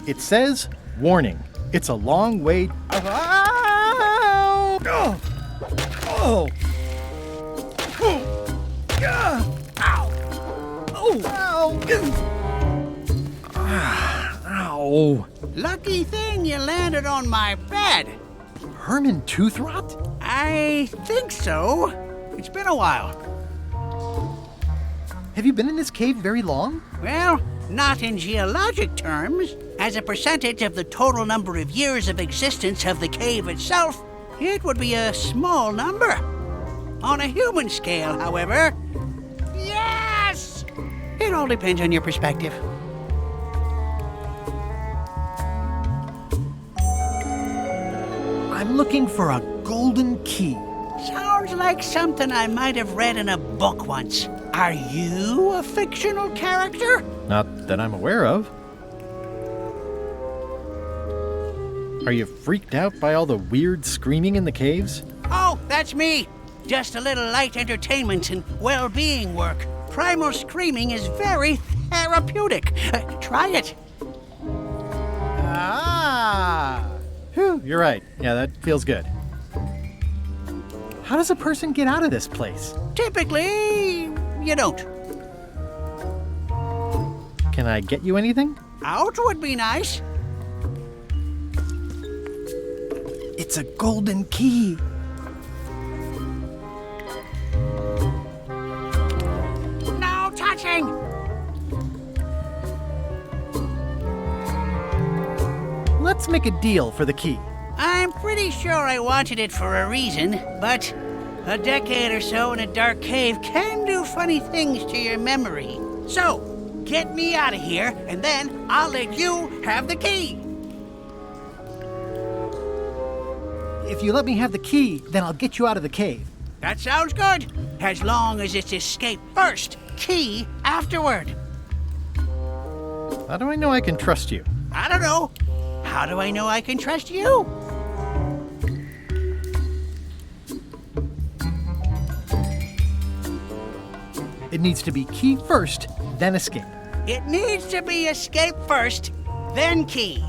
It says, warning, it's a long way. Oh! Oh! Ow! Lucky thing you landed on my bed. Herman tooth rot? I think so. It's been a while. Have you been in this cave very long? Well, not in geologic terms. As a percentage of the total number of years of existence of the cave itself, it would be a small number. On a human scale, however, yes! It all depends on your perspective. I'm looking for a golden key. Sounds like something I might have read in a book once. Are you a fictional character? Not that I'm aware of. Are you freaked out by all the weird screaming in the caves? Oh, that's me. Just a little light entertainment and well-being work. Primal screaming is very therapeutic. Try it. Ah! Whew, you're right. Yeah, that feels good. How does a person get out of this place? Typically, you don't. Can I get you anything? Out would be nice. It's a golden key. No touching! Let's make a deal for the key. I'm pretty sure I wanted it for a reason, but a decade or so in a dark cave can do funny things to your memory. So, get me out of here, and then I'll let you have the key. If you let me have the key, then I'll get you out of the cave. That sounds good. As long as it's escape first, key afterward. How do I know I can trust you? I don't know. How do I know I can trust you? It needs to be key first, then escape. It needs to be escape first, then key.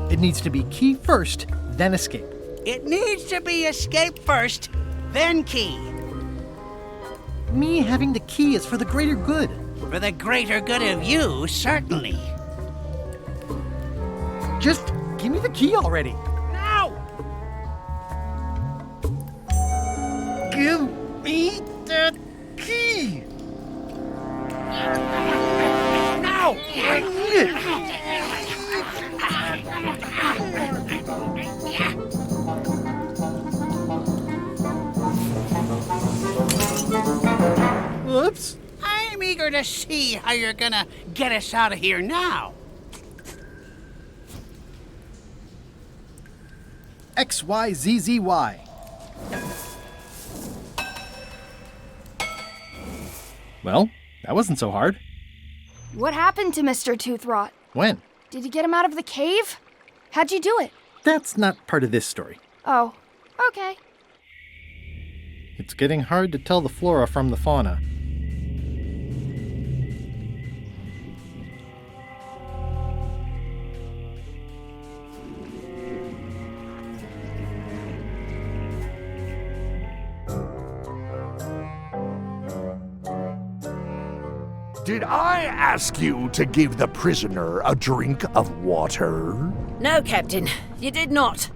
It needs to be key first, then escape. It needs to be escape first, then key. Me having the key is for the greater good. For the greater good of you, certainly. Just give me the key already. Now! Give me the key. Now! I need it. Whoops. I'm eager to see how you're gonna get us out of here now. XYZZY. Well, that wasn't so hard. What happened to Mr. Toothrot? When? Did you get him out of the cave? How'd you do it? That's not part of this story. Oh, okay. It's getting hard to tell the flora from the fauna. Did I ask you to give the prisoner a drink of water? No, Captain, you did not.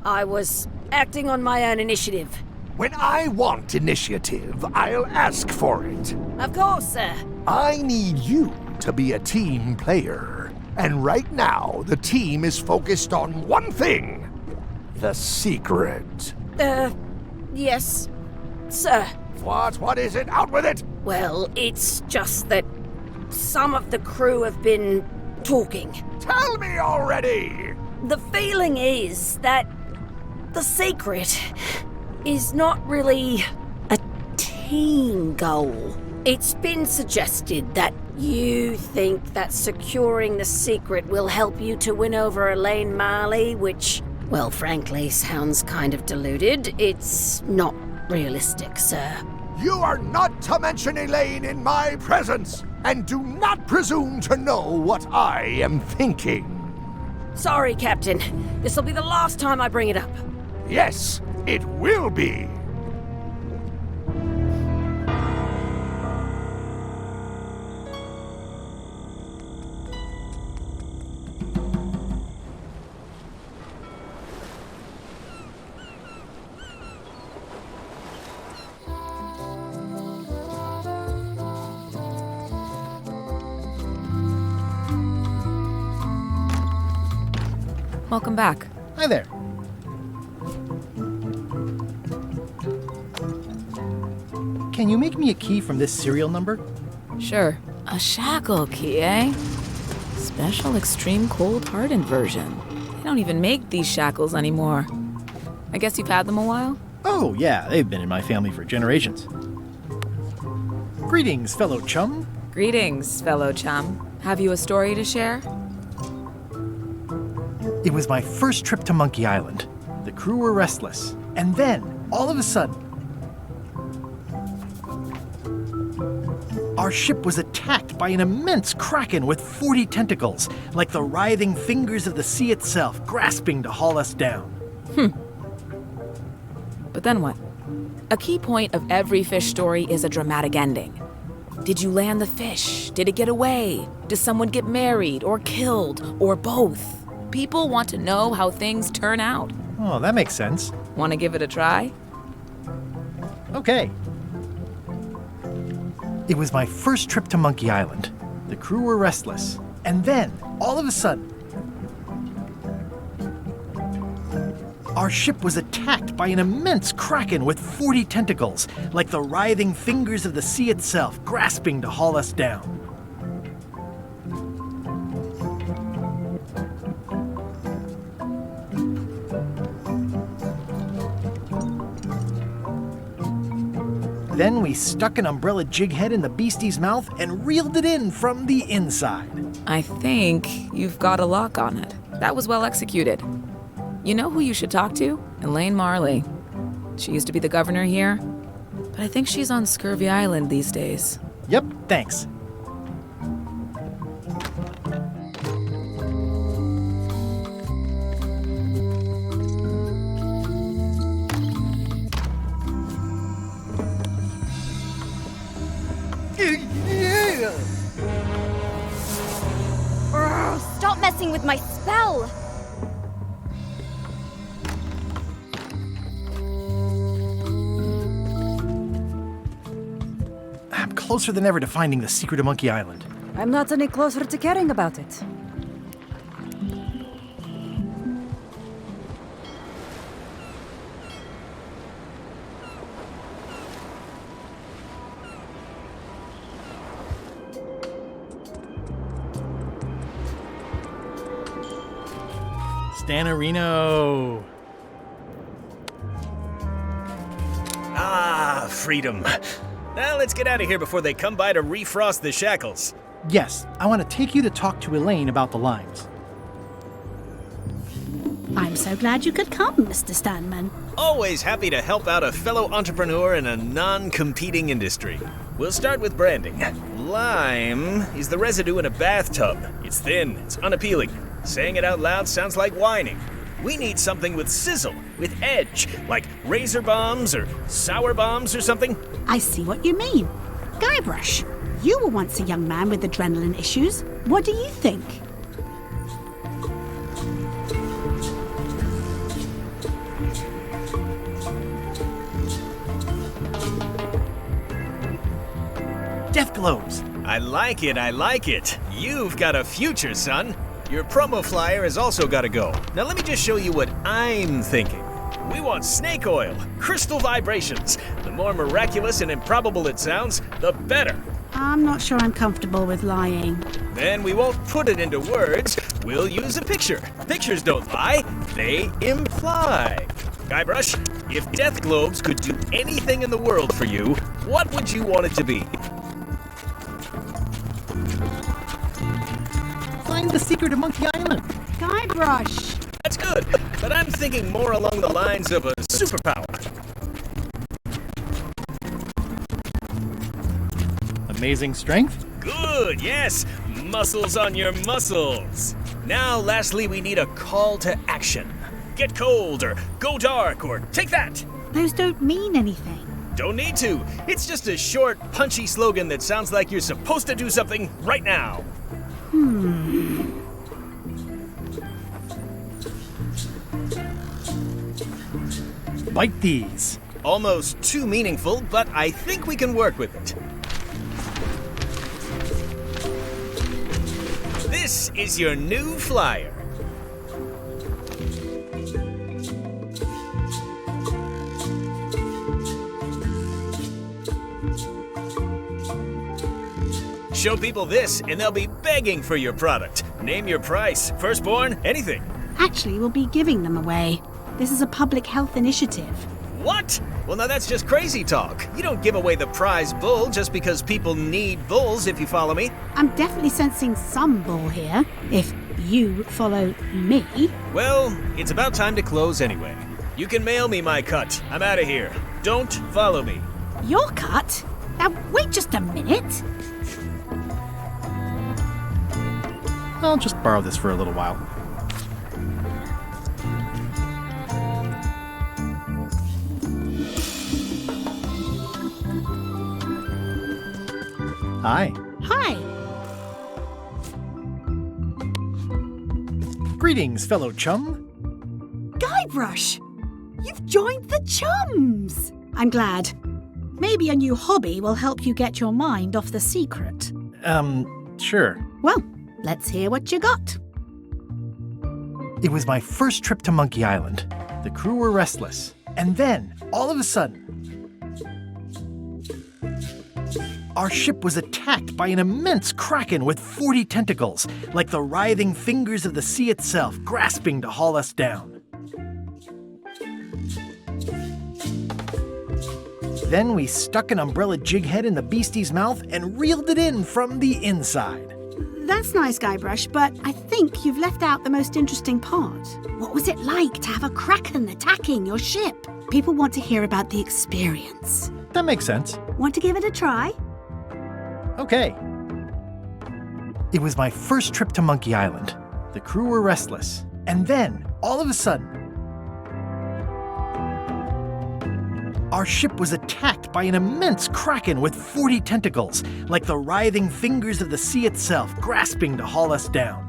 I was acting on my own initiative. When I want initiative, I'll ask for it. Of course, sir. I need you to be a team player. And right now, the team is focused on one thing. The secret. Yes, sir. What is it? Out with it! Well, it's just that some of the crew have been talking. Tell me already! The feeling is that the secret is not really a team goal. It's been suggested that you think that securing the secret will help you to win over Elaine Marley, which, well, frankly, sounds kind of deluded. It's not realistic, sir. You are not to mention Elaine in my presence, and do not presume to know what I am thinking. Sorry, Captain. This'll be the last time I bring it up. Yes, it will be. Welcome back. Hi there. Can you make me a key from this serial number? Sure. A shackle key, eh? Special extreme cold hardened version. They don't even make these shackles anymore. I guess you've had them a while? Oh, yeah, they've been in my family for generations. Greetings, fellow chum. Greetings, fellow chum. Have you a story to share? It was my first trip to Monkey Island. The crew were restless. And then, all of a sudden, our ship was attacked by an immense kraken with 40 tentacles, like the writhing fingers of the sea itself, grasping to haul us down. But then what? A key point of every fish story is a dramatic ending. Did you land the fish? Did it get away? Does someone get married or killed or both? People want to know how things turn out. Oh, that makes sense. Want to give it a try? Okay. It was my first trip to Monkey Island. The crew were restless. And then, all of a sudden, our ship was attacked by an immense kraken with 40 tentacles, like the writhing fingers of the sea itself, grasping to haul us down. Then we stuck an umbrella jig head in the beastie's mouth and reeled it in from the inside. I think you've got a lock on it. That was well executed. You know who you should talk to? Elaine Marley. She used to be the governor here, but I think she's on Scurvy Island these days. Yep, thanks. Stop messing with my spell! I'm closer than ever to finding the secret of Monkey Island. I'm not any closer to caring about it. Stanarino. Ah, freedom. Now let's get out of here before they come by to refrost the shackles. Yes, I want to take you to talk to Elaine about the limes. I'm so glad you could come, Mr. Stanman. Always happy to help out a fellow entrepreneur in a non-competing industry. We'll start with branding. Lime is the residue in a bathtub. It's thin, it's unappealing. Saying it out loud sounds like whining. We need something with sizzle, with edge, like razor bombs or sour bombs or something. I see what you mean. Guybrush, you were once a young man with adrenaline issues. What do you think? Death globes. I like it, I like it. You've got a future, son. Your promo flyer has also got to go. Now let me just show you what I'm thinking. We want snake oil, crystal vibrations. The more miraculous and improbable it sounds, the better. I'm not sure I'm comfortable with lying. Then we won't put it into words. We'll use a picture. Pictures don't lie, they imply. Guybrush, if death globes could do anything in the world for you, what would you want it to be? Find the secret of Monkey Island. Guybrush. That's good, but I'm thinking more along the lines of a superpower. Amazing strength? Good, yes. Muscles on your muscles. Now, lastly, we need a call to action. Get cold, or go dark, or take that. Those don't mean anything. Don't need to. It's just a short, punchy slogan that sounds like you're supposed to do something right now. Bite these. Almost too meaningful, but I think we can work with it. This is your new flyer. Show people this, and they'll be begging for your product. Name your price, firstborn, anything. Actually, we'll be giving them away. This is a public health initiative. What? Well, now that's just crazy talk. You don't give away the prize bull just because people need bulls, if you follow me. I'm definitely sensing some bull here, if you follow me. Well, it's about time to close anyway. You can mail me my cut. I'm out of here. Don't follow me. Your cut? Now, wait just a minute. I'll just borrow this for a little while. Hi. Hi. Greetings, fellow chum. Guybrush! You've joined the chums! I'm glad. Maybe a new hobby will help you get your mind off the secret. Sure. Well, let's hear what you got. It was my first trip to Monkey Island. The crew were restless. And then, all of a sudden, our ship was attacked by an immense kraken with 40 tentacles, like the writhing fingers of the sea itself, grasping to haul us down. Then we stuck an umbrella jig head in the beastie's mouth and reeled it in from the inside. That's nice, Guybrush, but I think you've left out the most interesting part. What was it like to have a kraken attacking your ship? People want to hear about the experience. That makes sense. Want to give it a try? Okay. It was my first trip to Monkey Island. The crew were restless. And then, all of a sudden, our ship was attacked by an immense kraken with 40 tentacles, like the writhing fingers of the sea itself, grasping to haul us down.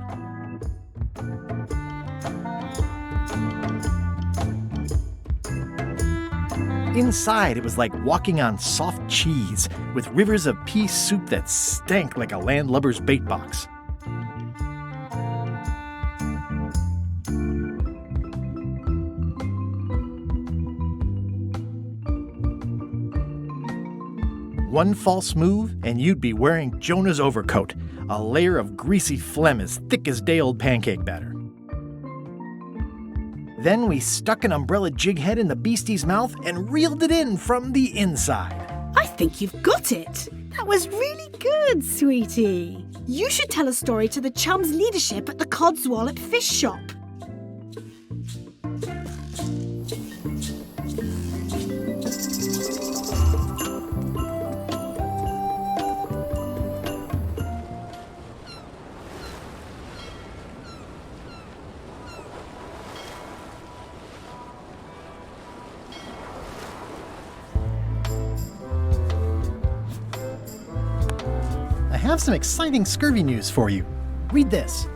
Inside, it was like walking on soft cheese, with rivers of pea soup that stank like a landlubber's bait box. One false move, and you'd be wearing Jonah's overcoat, a layer of greasy phlegm as thick as day-old pancake batter. Then we stuck an umbrella jig head in the beastie's mouth and reeled it in from the inside. I think you've got it. That was really good, sweetie. You should tell a story to the chums' leadership at the Codswallop Fish Shop. I have some exciting scurvy news for you. Read this.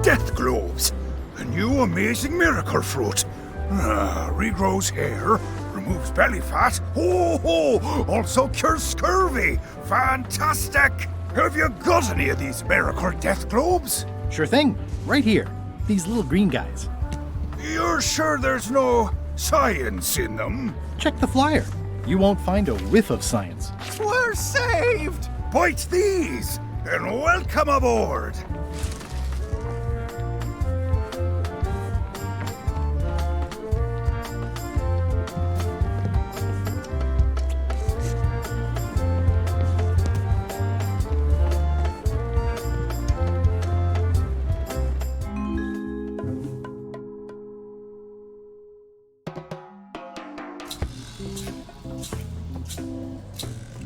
Death globes! A new amazing miracle fruit. Regrows hair, removes belly fat. Also cures scurvy. Fantastic! Have you got any of these miracle death globes? Sure thing. Right here. These little green guys. You're sure there's no science in them? Check the flyer. You won't find a whiff of science. We're saved! Bite these, and welcome aboard!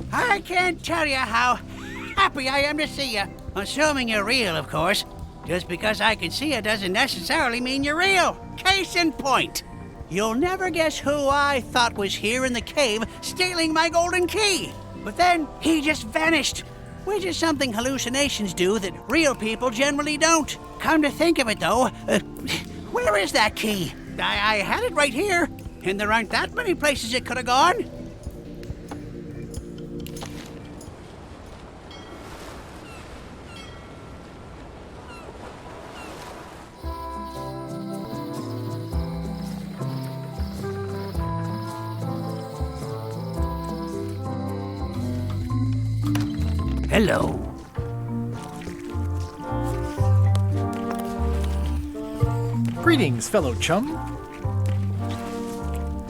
I can't tell you how happy I am to see you. Assuming you're real, of course. Just because I can see you doesn't necessarily mean you're real. Case in point. You'll never guess who I thought was here in the cave stealing my golden key. But then he just vanished, which is something hallucinations do that real people generally don't. Come to think of it, though, where is that key? I had it right here, and there aren't that many places it could have gone. Hello. Greetings, fellow chum.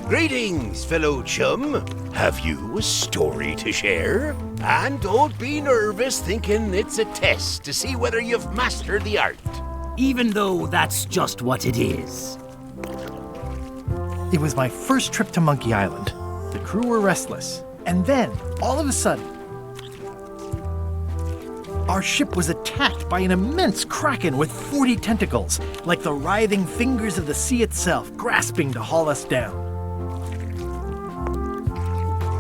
Greetings, fellow chum. Have you a story to share? And don't be nervous thinking it's a test to see whether you've mastered the art. Even though that's just what it is. It was my first trip to Monkey Island. The crew were restless. And then, all of a sudden, our ship was attacked by an immense kraken with 40 tentacles, like the writhing fingers of the sea itself, grasping to haul us down.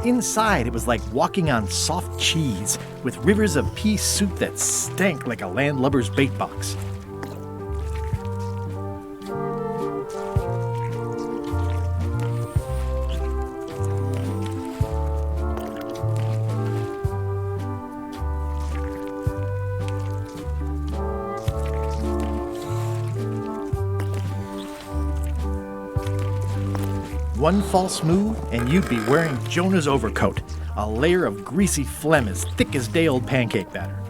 Inside, it was like walking on soft cheese, with rivers of pea soup that stank like a landlubber's bait box. One false move, and you'd be wearing Jonah's overcoat, a layer of greasy phlegm as thick as day-old pancake batter.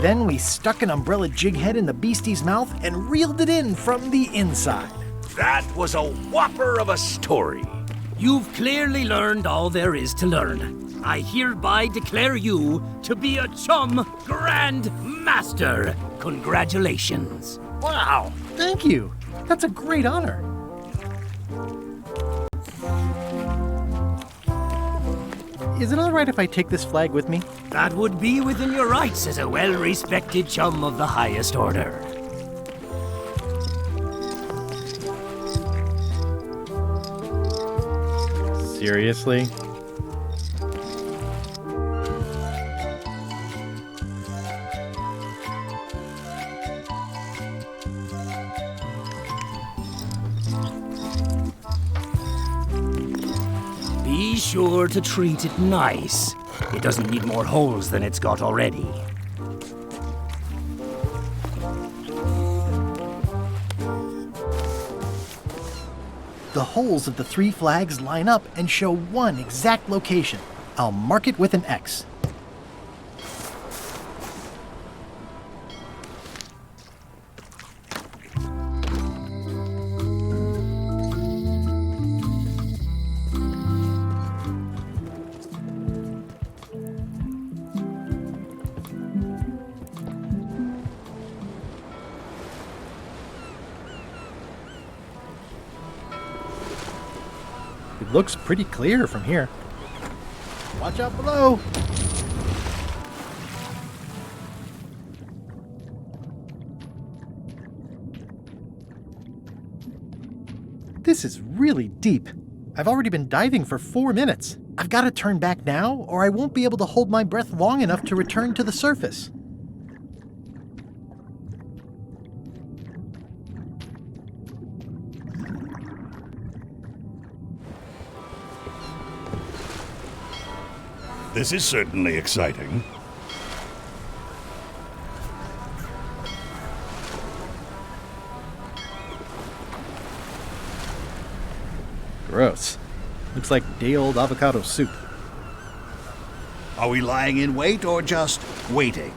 Then we stuck an umbrella jig head in the beastie's mouth and reeled it in from the inside. That was a whopper of a story. You've clearly learned all there is to learn. I hereby declare you to be a chum grand master. Congratulations. Wow, thank you. That's a great honor. Is it all right if I take this flag with me? That would be within your rights as a well-respected chum of the highest order. Seriously? Be sure to treat it nice. It doesn't need more holes than it's got already. The holes of the 3 flags line up and show one exact location. I'll mark it with an X. It looks pretty clear from here. Watch out below! This is really deep. I've already been diving for 4 minutes. I've got to turn back now, or I won't be able to hold my breath long enough to return to the surface. This is certainly exciting. Gross. Looks like day-old avocado soup. Are we lying in wait or just waiting?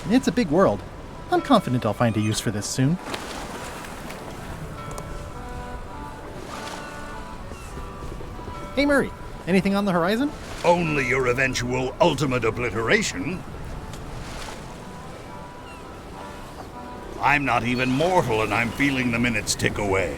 It's a big world. I'm confident I'll find a use for this soon. Hey Murray, anything on the horizon? Only your eventual ultimate obliteration. I'm not even mortal and I'm feeling the minutes tick away.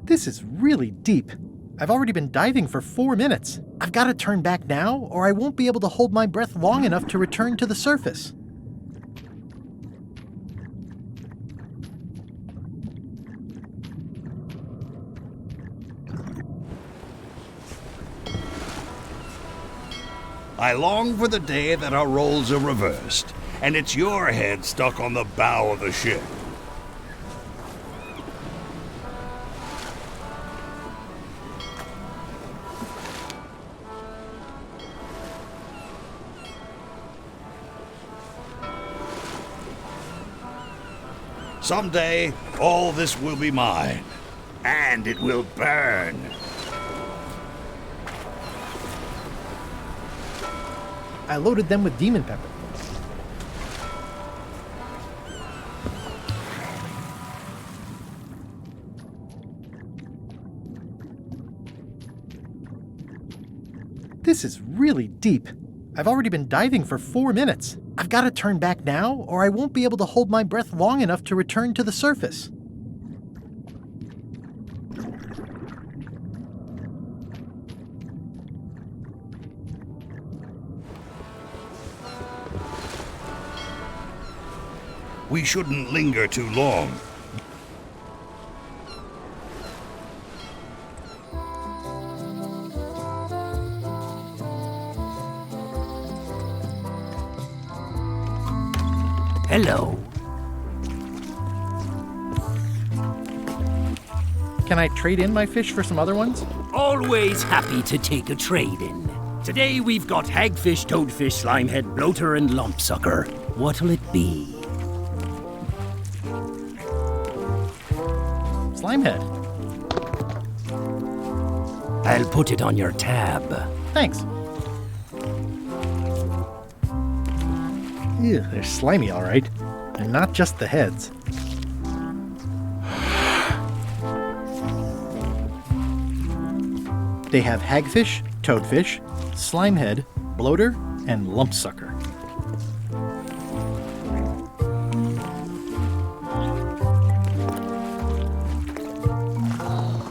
This is really deep. I've already been diving for 4 minutes. I've got to turn back now, or I won't be able to hold my breath long enough to return to the surface. I long for the day that our roles are reversed, and it's your head stuck on the bow of the ship. Someday, all this will be mine, and it will burn. I loaded them with demon pepper. This is really deep. I've already been diving for 4 minutes. I've got to turn back now, or I won't be able to hold my breath long enough to return to the surface. We shouldn't linger too long. Hello. Can I trade in my fish for some other ones? Always happy to take a trade-in. Today we've got hagfish, toadfish, slimehead, bloater, and lumpsucker. What'll it be? Slime head. I'll put it on your tab. Thanks. Ew, they're slimy, all right. And not just the heads. They have hagfish, toadfish, slimehead, bloater, and lumpsucker.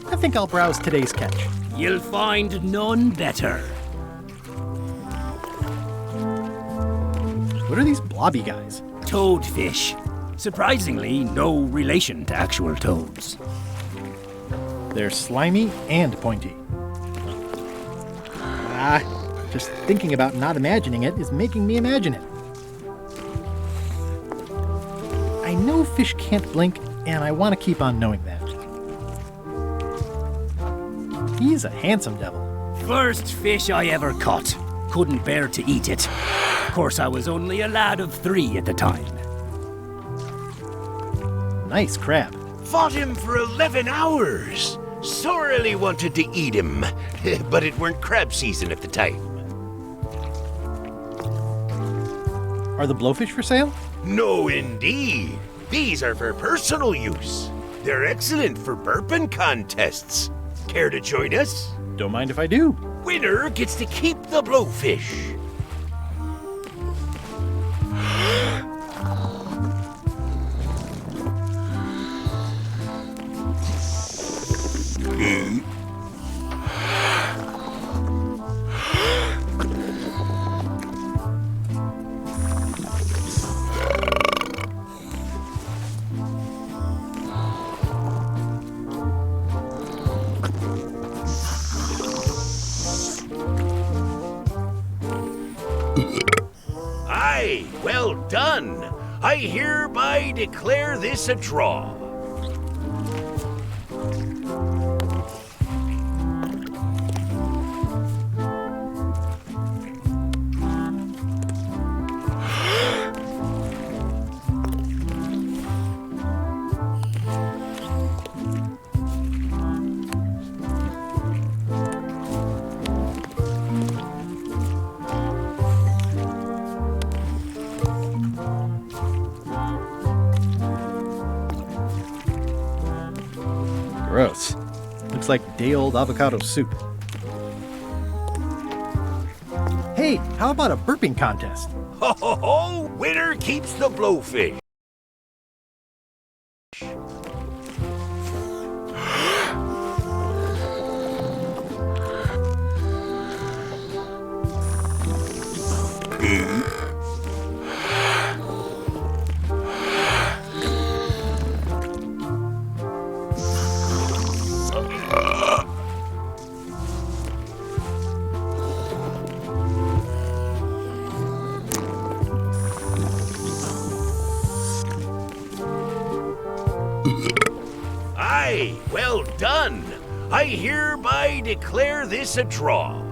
I think I'll browse today's catch. You'll find none better. What are these blobby guys? Toadfish. Surprisingly, no relation to actual toads. They're slimy and pointy. Just thinking about not imagining it is making me imagine it. I know fish can't blink, and I want to keep on knowing that. He's a handsome devil. First fish I ever caught. Couldn't bear to eat it. Of course, I was only a lad of 3 at the time. Nice crab. Fought him for 11 hours. Sorely wanted to eat him, but it weren't crab season at the time. Are the blowfish for sale? No, indeed. These are for personal use. They're excellent for burping contests. Care to join us? Don't mind if I do. Winner gets to keep the blowfish. Aye, well done. I hereby declare this a draw. Gross. Looks like day-old avocado soup. Hey, how about a burping contest? Ho ho ho! Winner keeps the blowfish. Aye, well done. I hereby declare this a draw.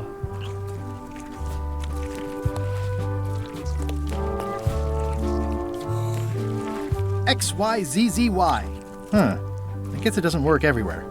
XYZZY. Huh. I guess it doesn't work everywhere.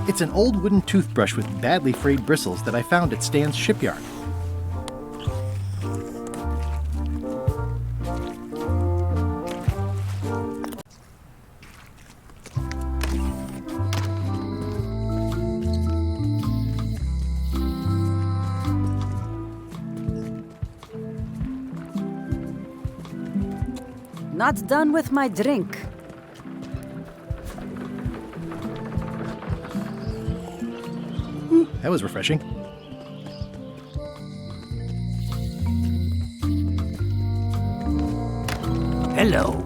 It's an old wooden toothbrush with badly frayed bristles that I found at Stan's shipyard. Not done with my drink. That was refreshing. Hello.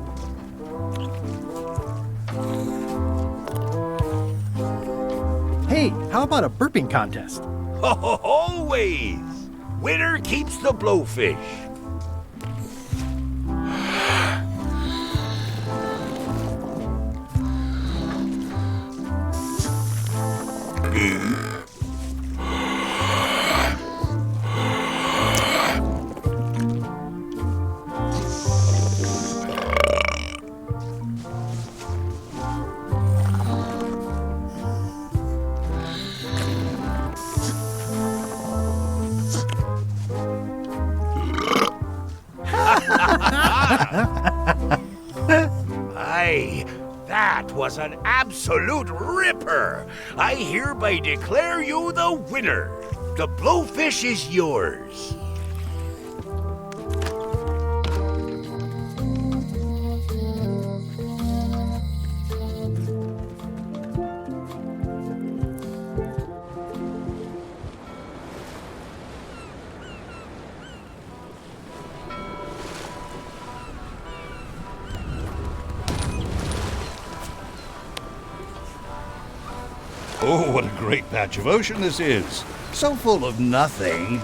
Hey, how about a burping contest? Always! Winner keeps the blowfish. Aye, that was an absolute ripper. I hereby declare you the winner. The blowfish is yours. Oh, what a great patch of ocean this is. So full of nothing.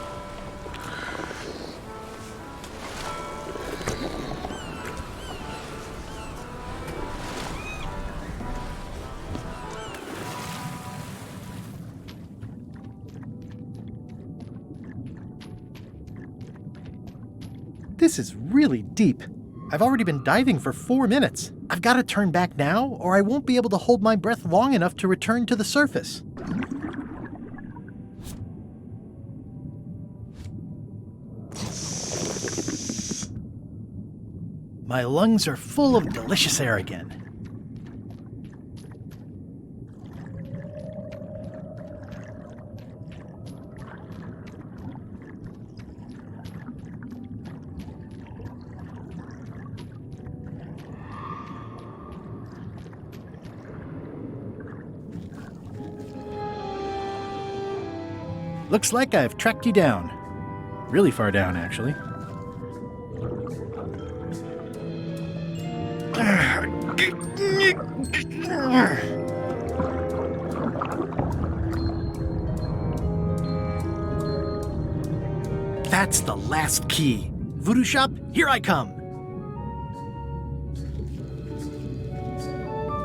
This is really deep. I've already been diving for 4 minutes. I've got to turn back now, or I won't be able to hold my breath long enough to return to the surface. My lungs are full of delicious air again. Looks like I've tracked you down. Really far down, actually. That's the last key. Voodoo shop, here I come.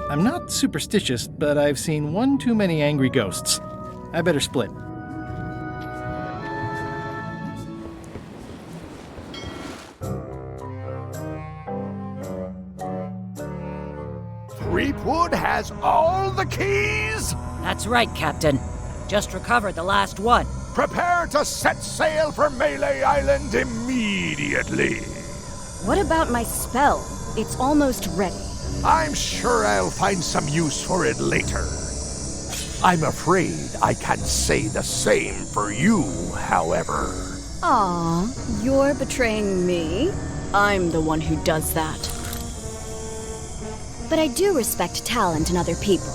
I'm not superstitious, but I've seen one too many angry ghosts. I better split. Threepwood has all the keys? That's right, Captain. Just recovered the last one. Prepare to set sail for Melee Island immediately. What about my spell? It's almost ready. I'm sure I'll find some use for it later. I'm afraid I can't say the same for you, however. Aw, you're betraying me? I'm the one who does that. But I do respect talent in other people.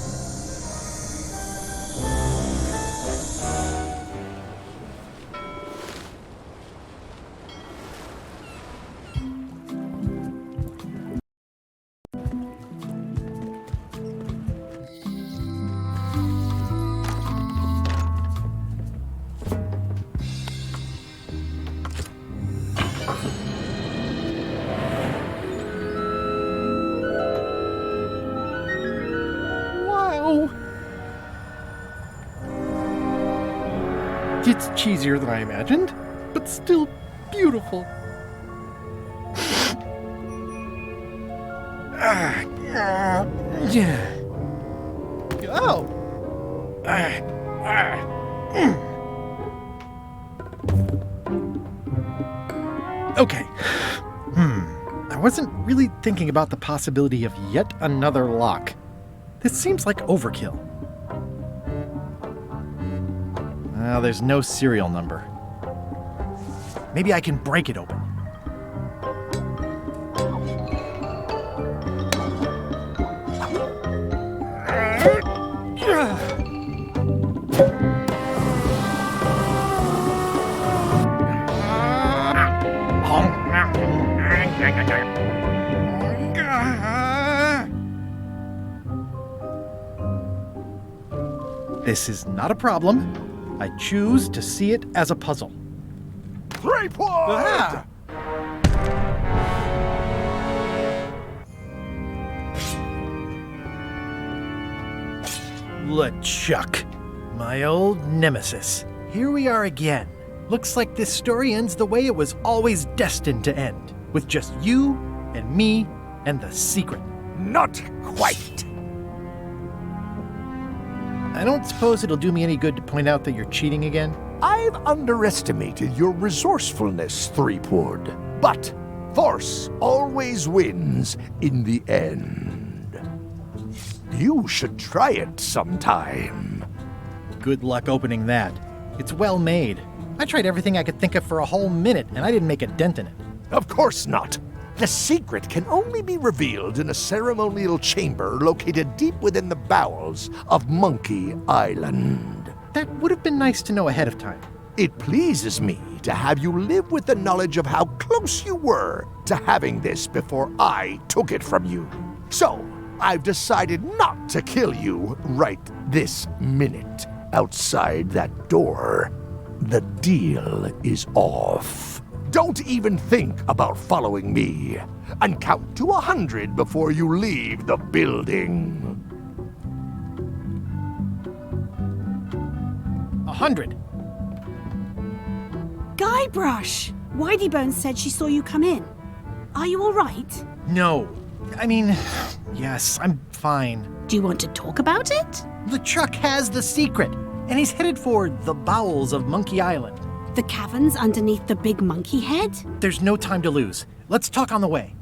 It's cheesier than I imagined, but still beautiful. Oh! Okay. I wasn't really thinking about the possibility of yet another lock. This seems like overkill. Well, there's no serial number. Maybe I can break it open. This is not a problem. I choose to see it as a puzzle. Threepwood! Ah! LeChuck. My old nemesis. Here we are again. Looks like this story ends the way it was always destined to end, with just you and me and the secret. Not quite. I don't suppose it'll do me any good to point out that you're cheating again? I've underestimated your resourcefulness, Threepwood. But force always wins in the end. You should try it sometime. Good luck opening that. It's well made. I tried everything I could think of for a whole minute, and I didn't make a dent in it. Of course not. The secret can only be revealed in a ceremonial chamber located deep within the bowels of Monkey Island. That would have been nice to know ahead of time. It pleases me to have you live with the knowledge of how close you were to having this before I took it from you. So, I've decided not to kill you right this minute. Outside that door, the deal is off. Don't even think about following me, and count to 100 before you leave the building. 100. Guybrush! Whiteybones said she saw you come in. Are you all right? No. I mean, yes, I'm fine. Do you want to talk about it? LeChuck has the secret, and he's headed for the bowels of Monkey Island. The caverns underneath the big monkey head? There's no time to lose. Let's talk on the way.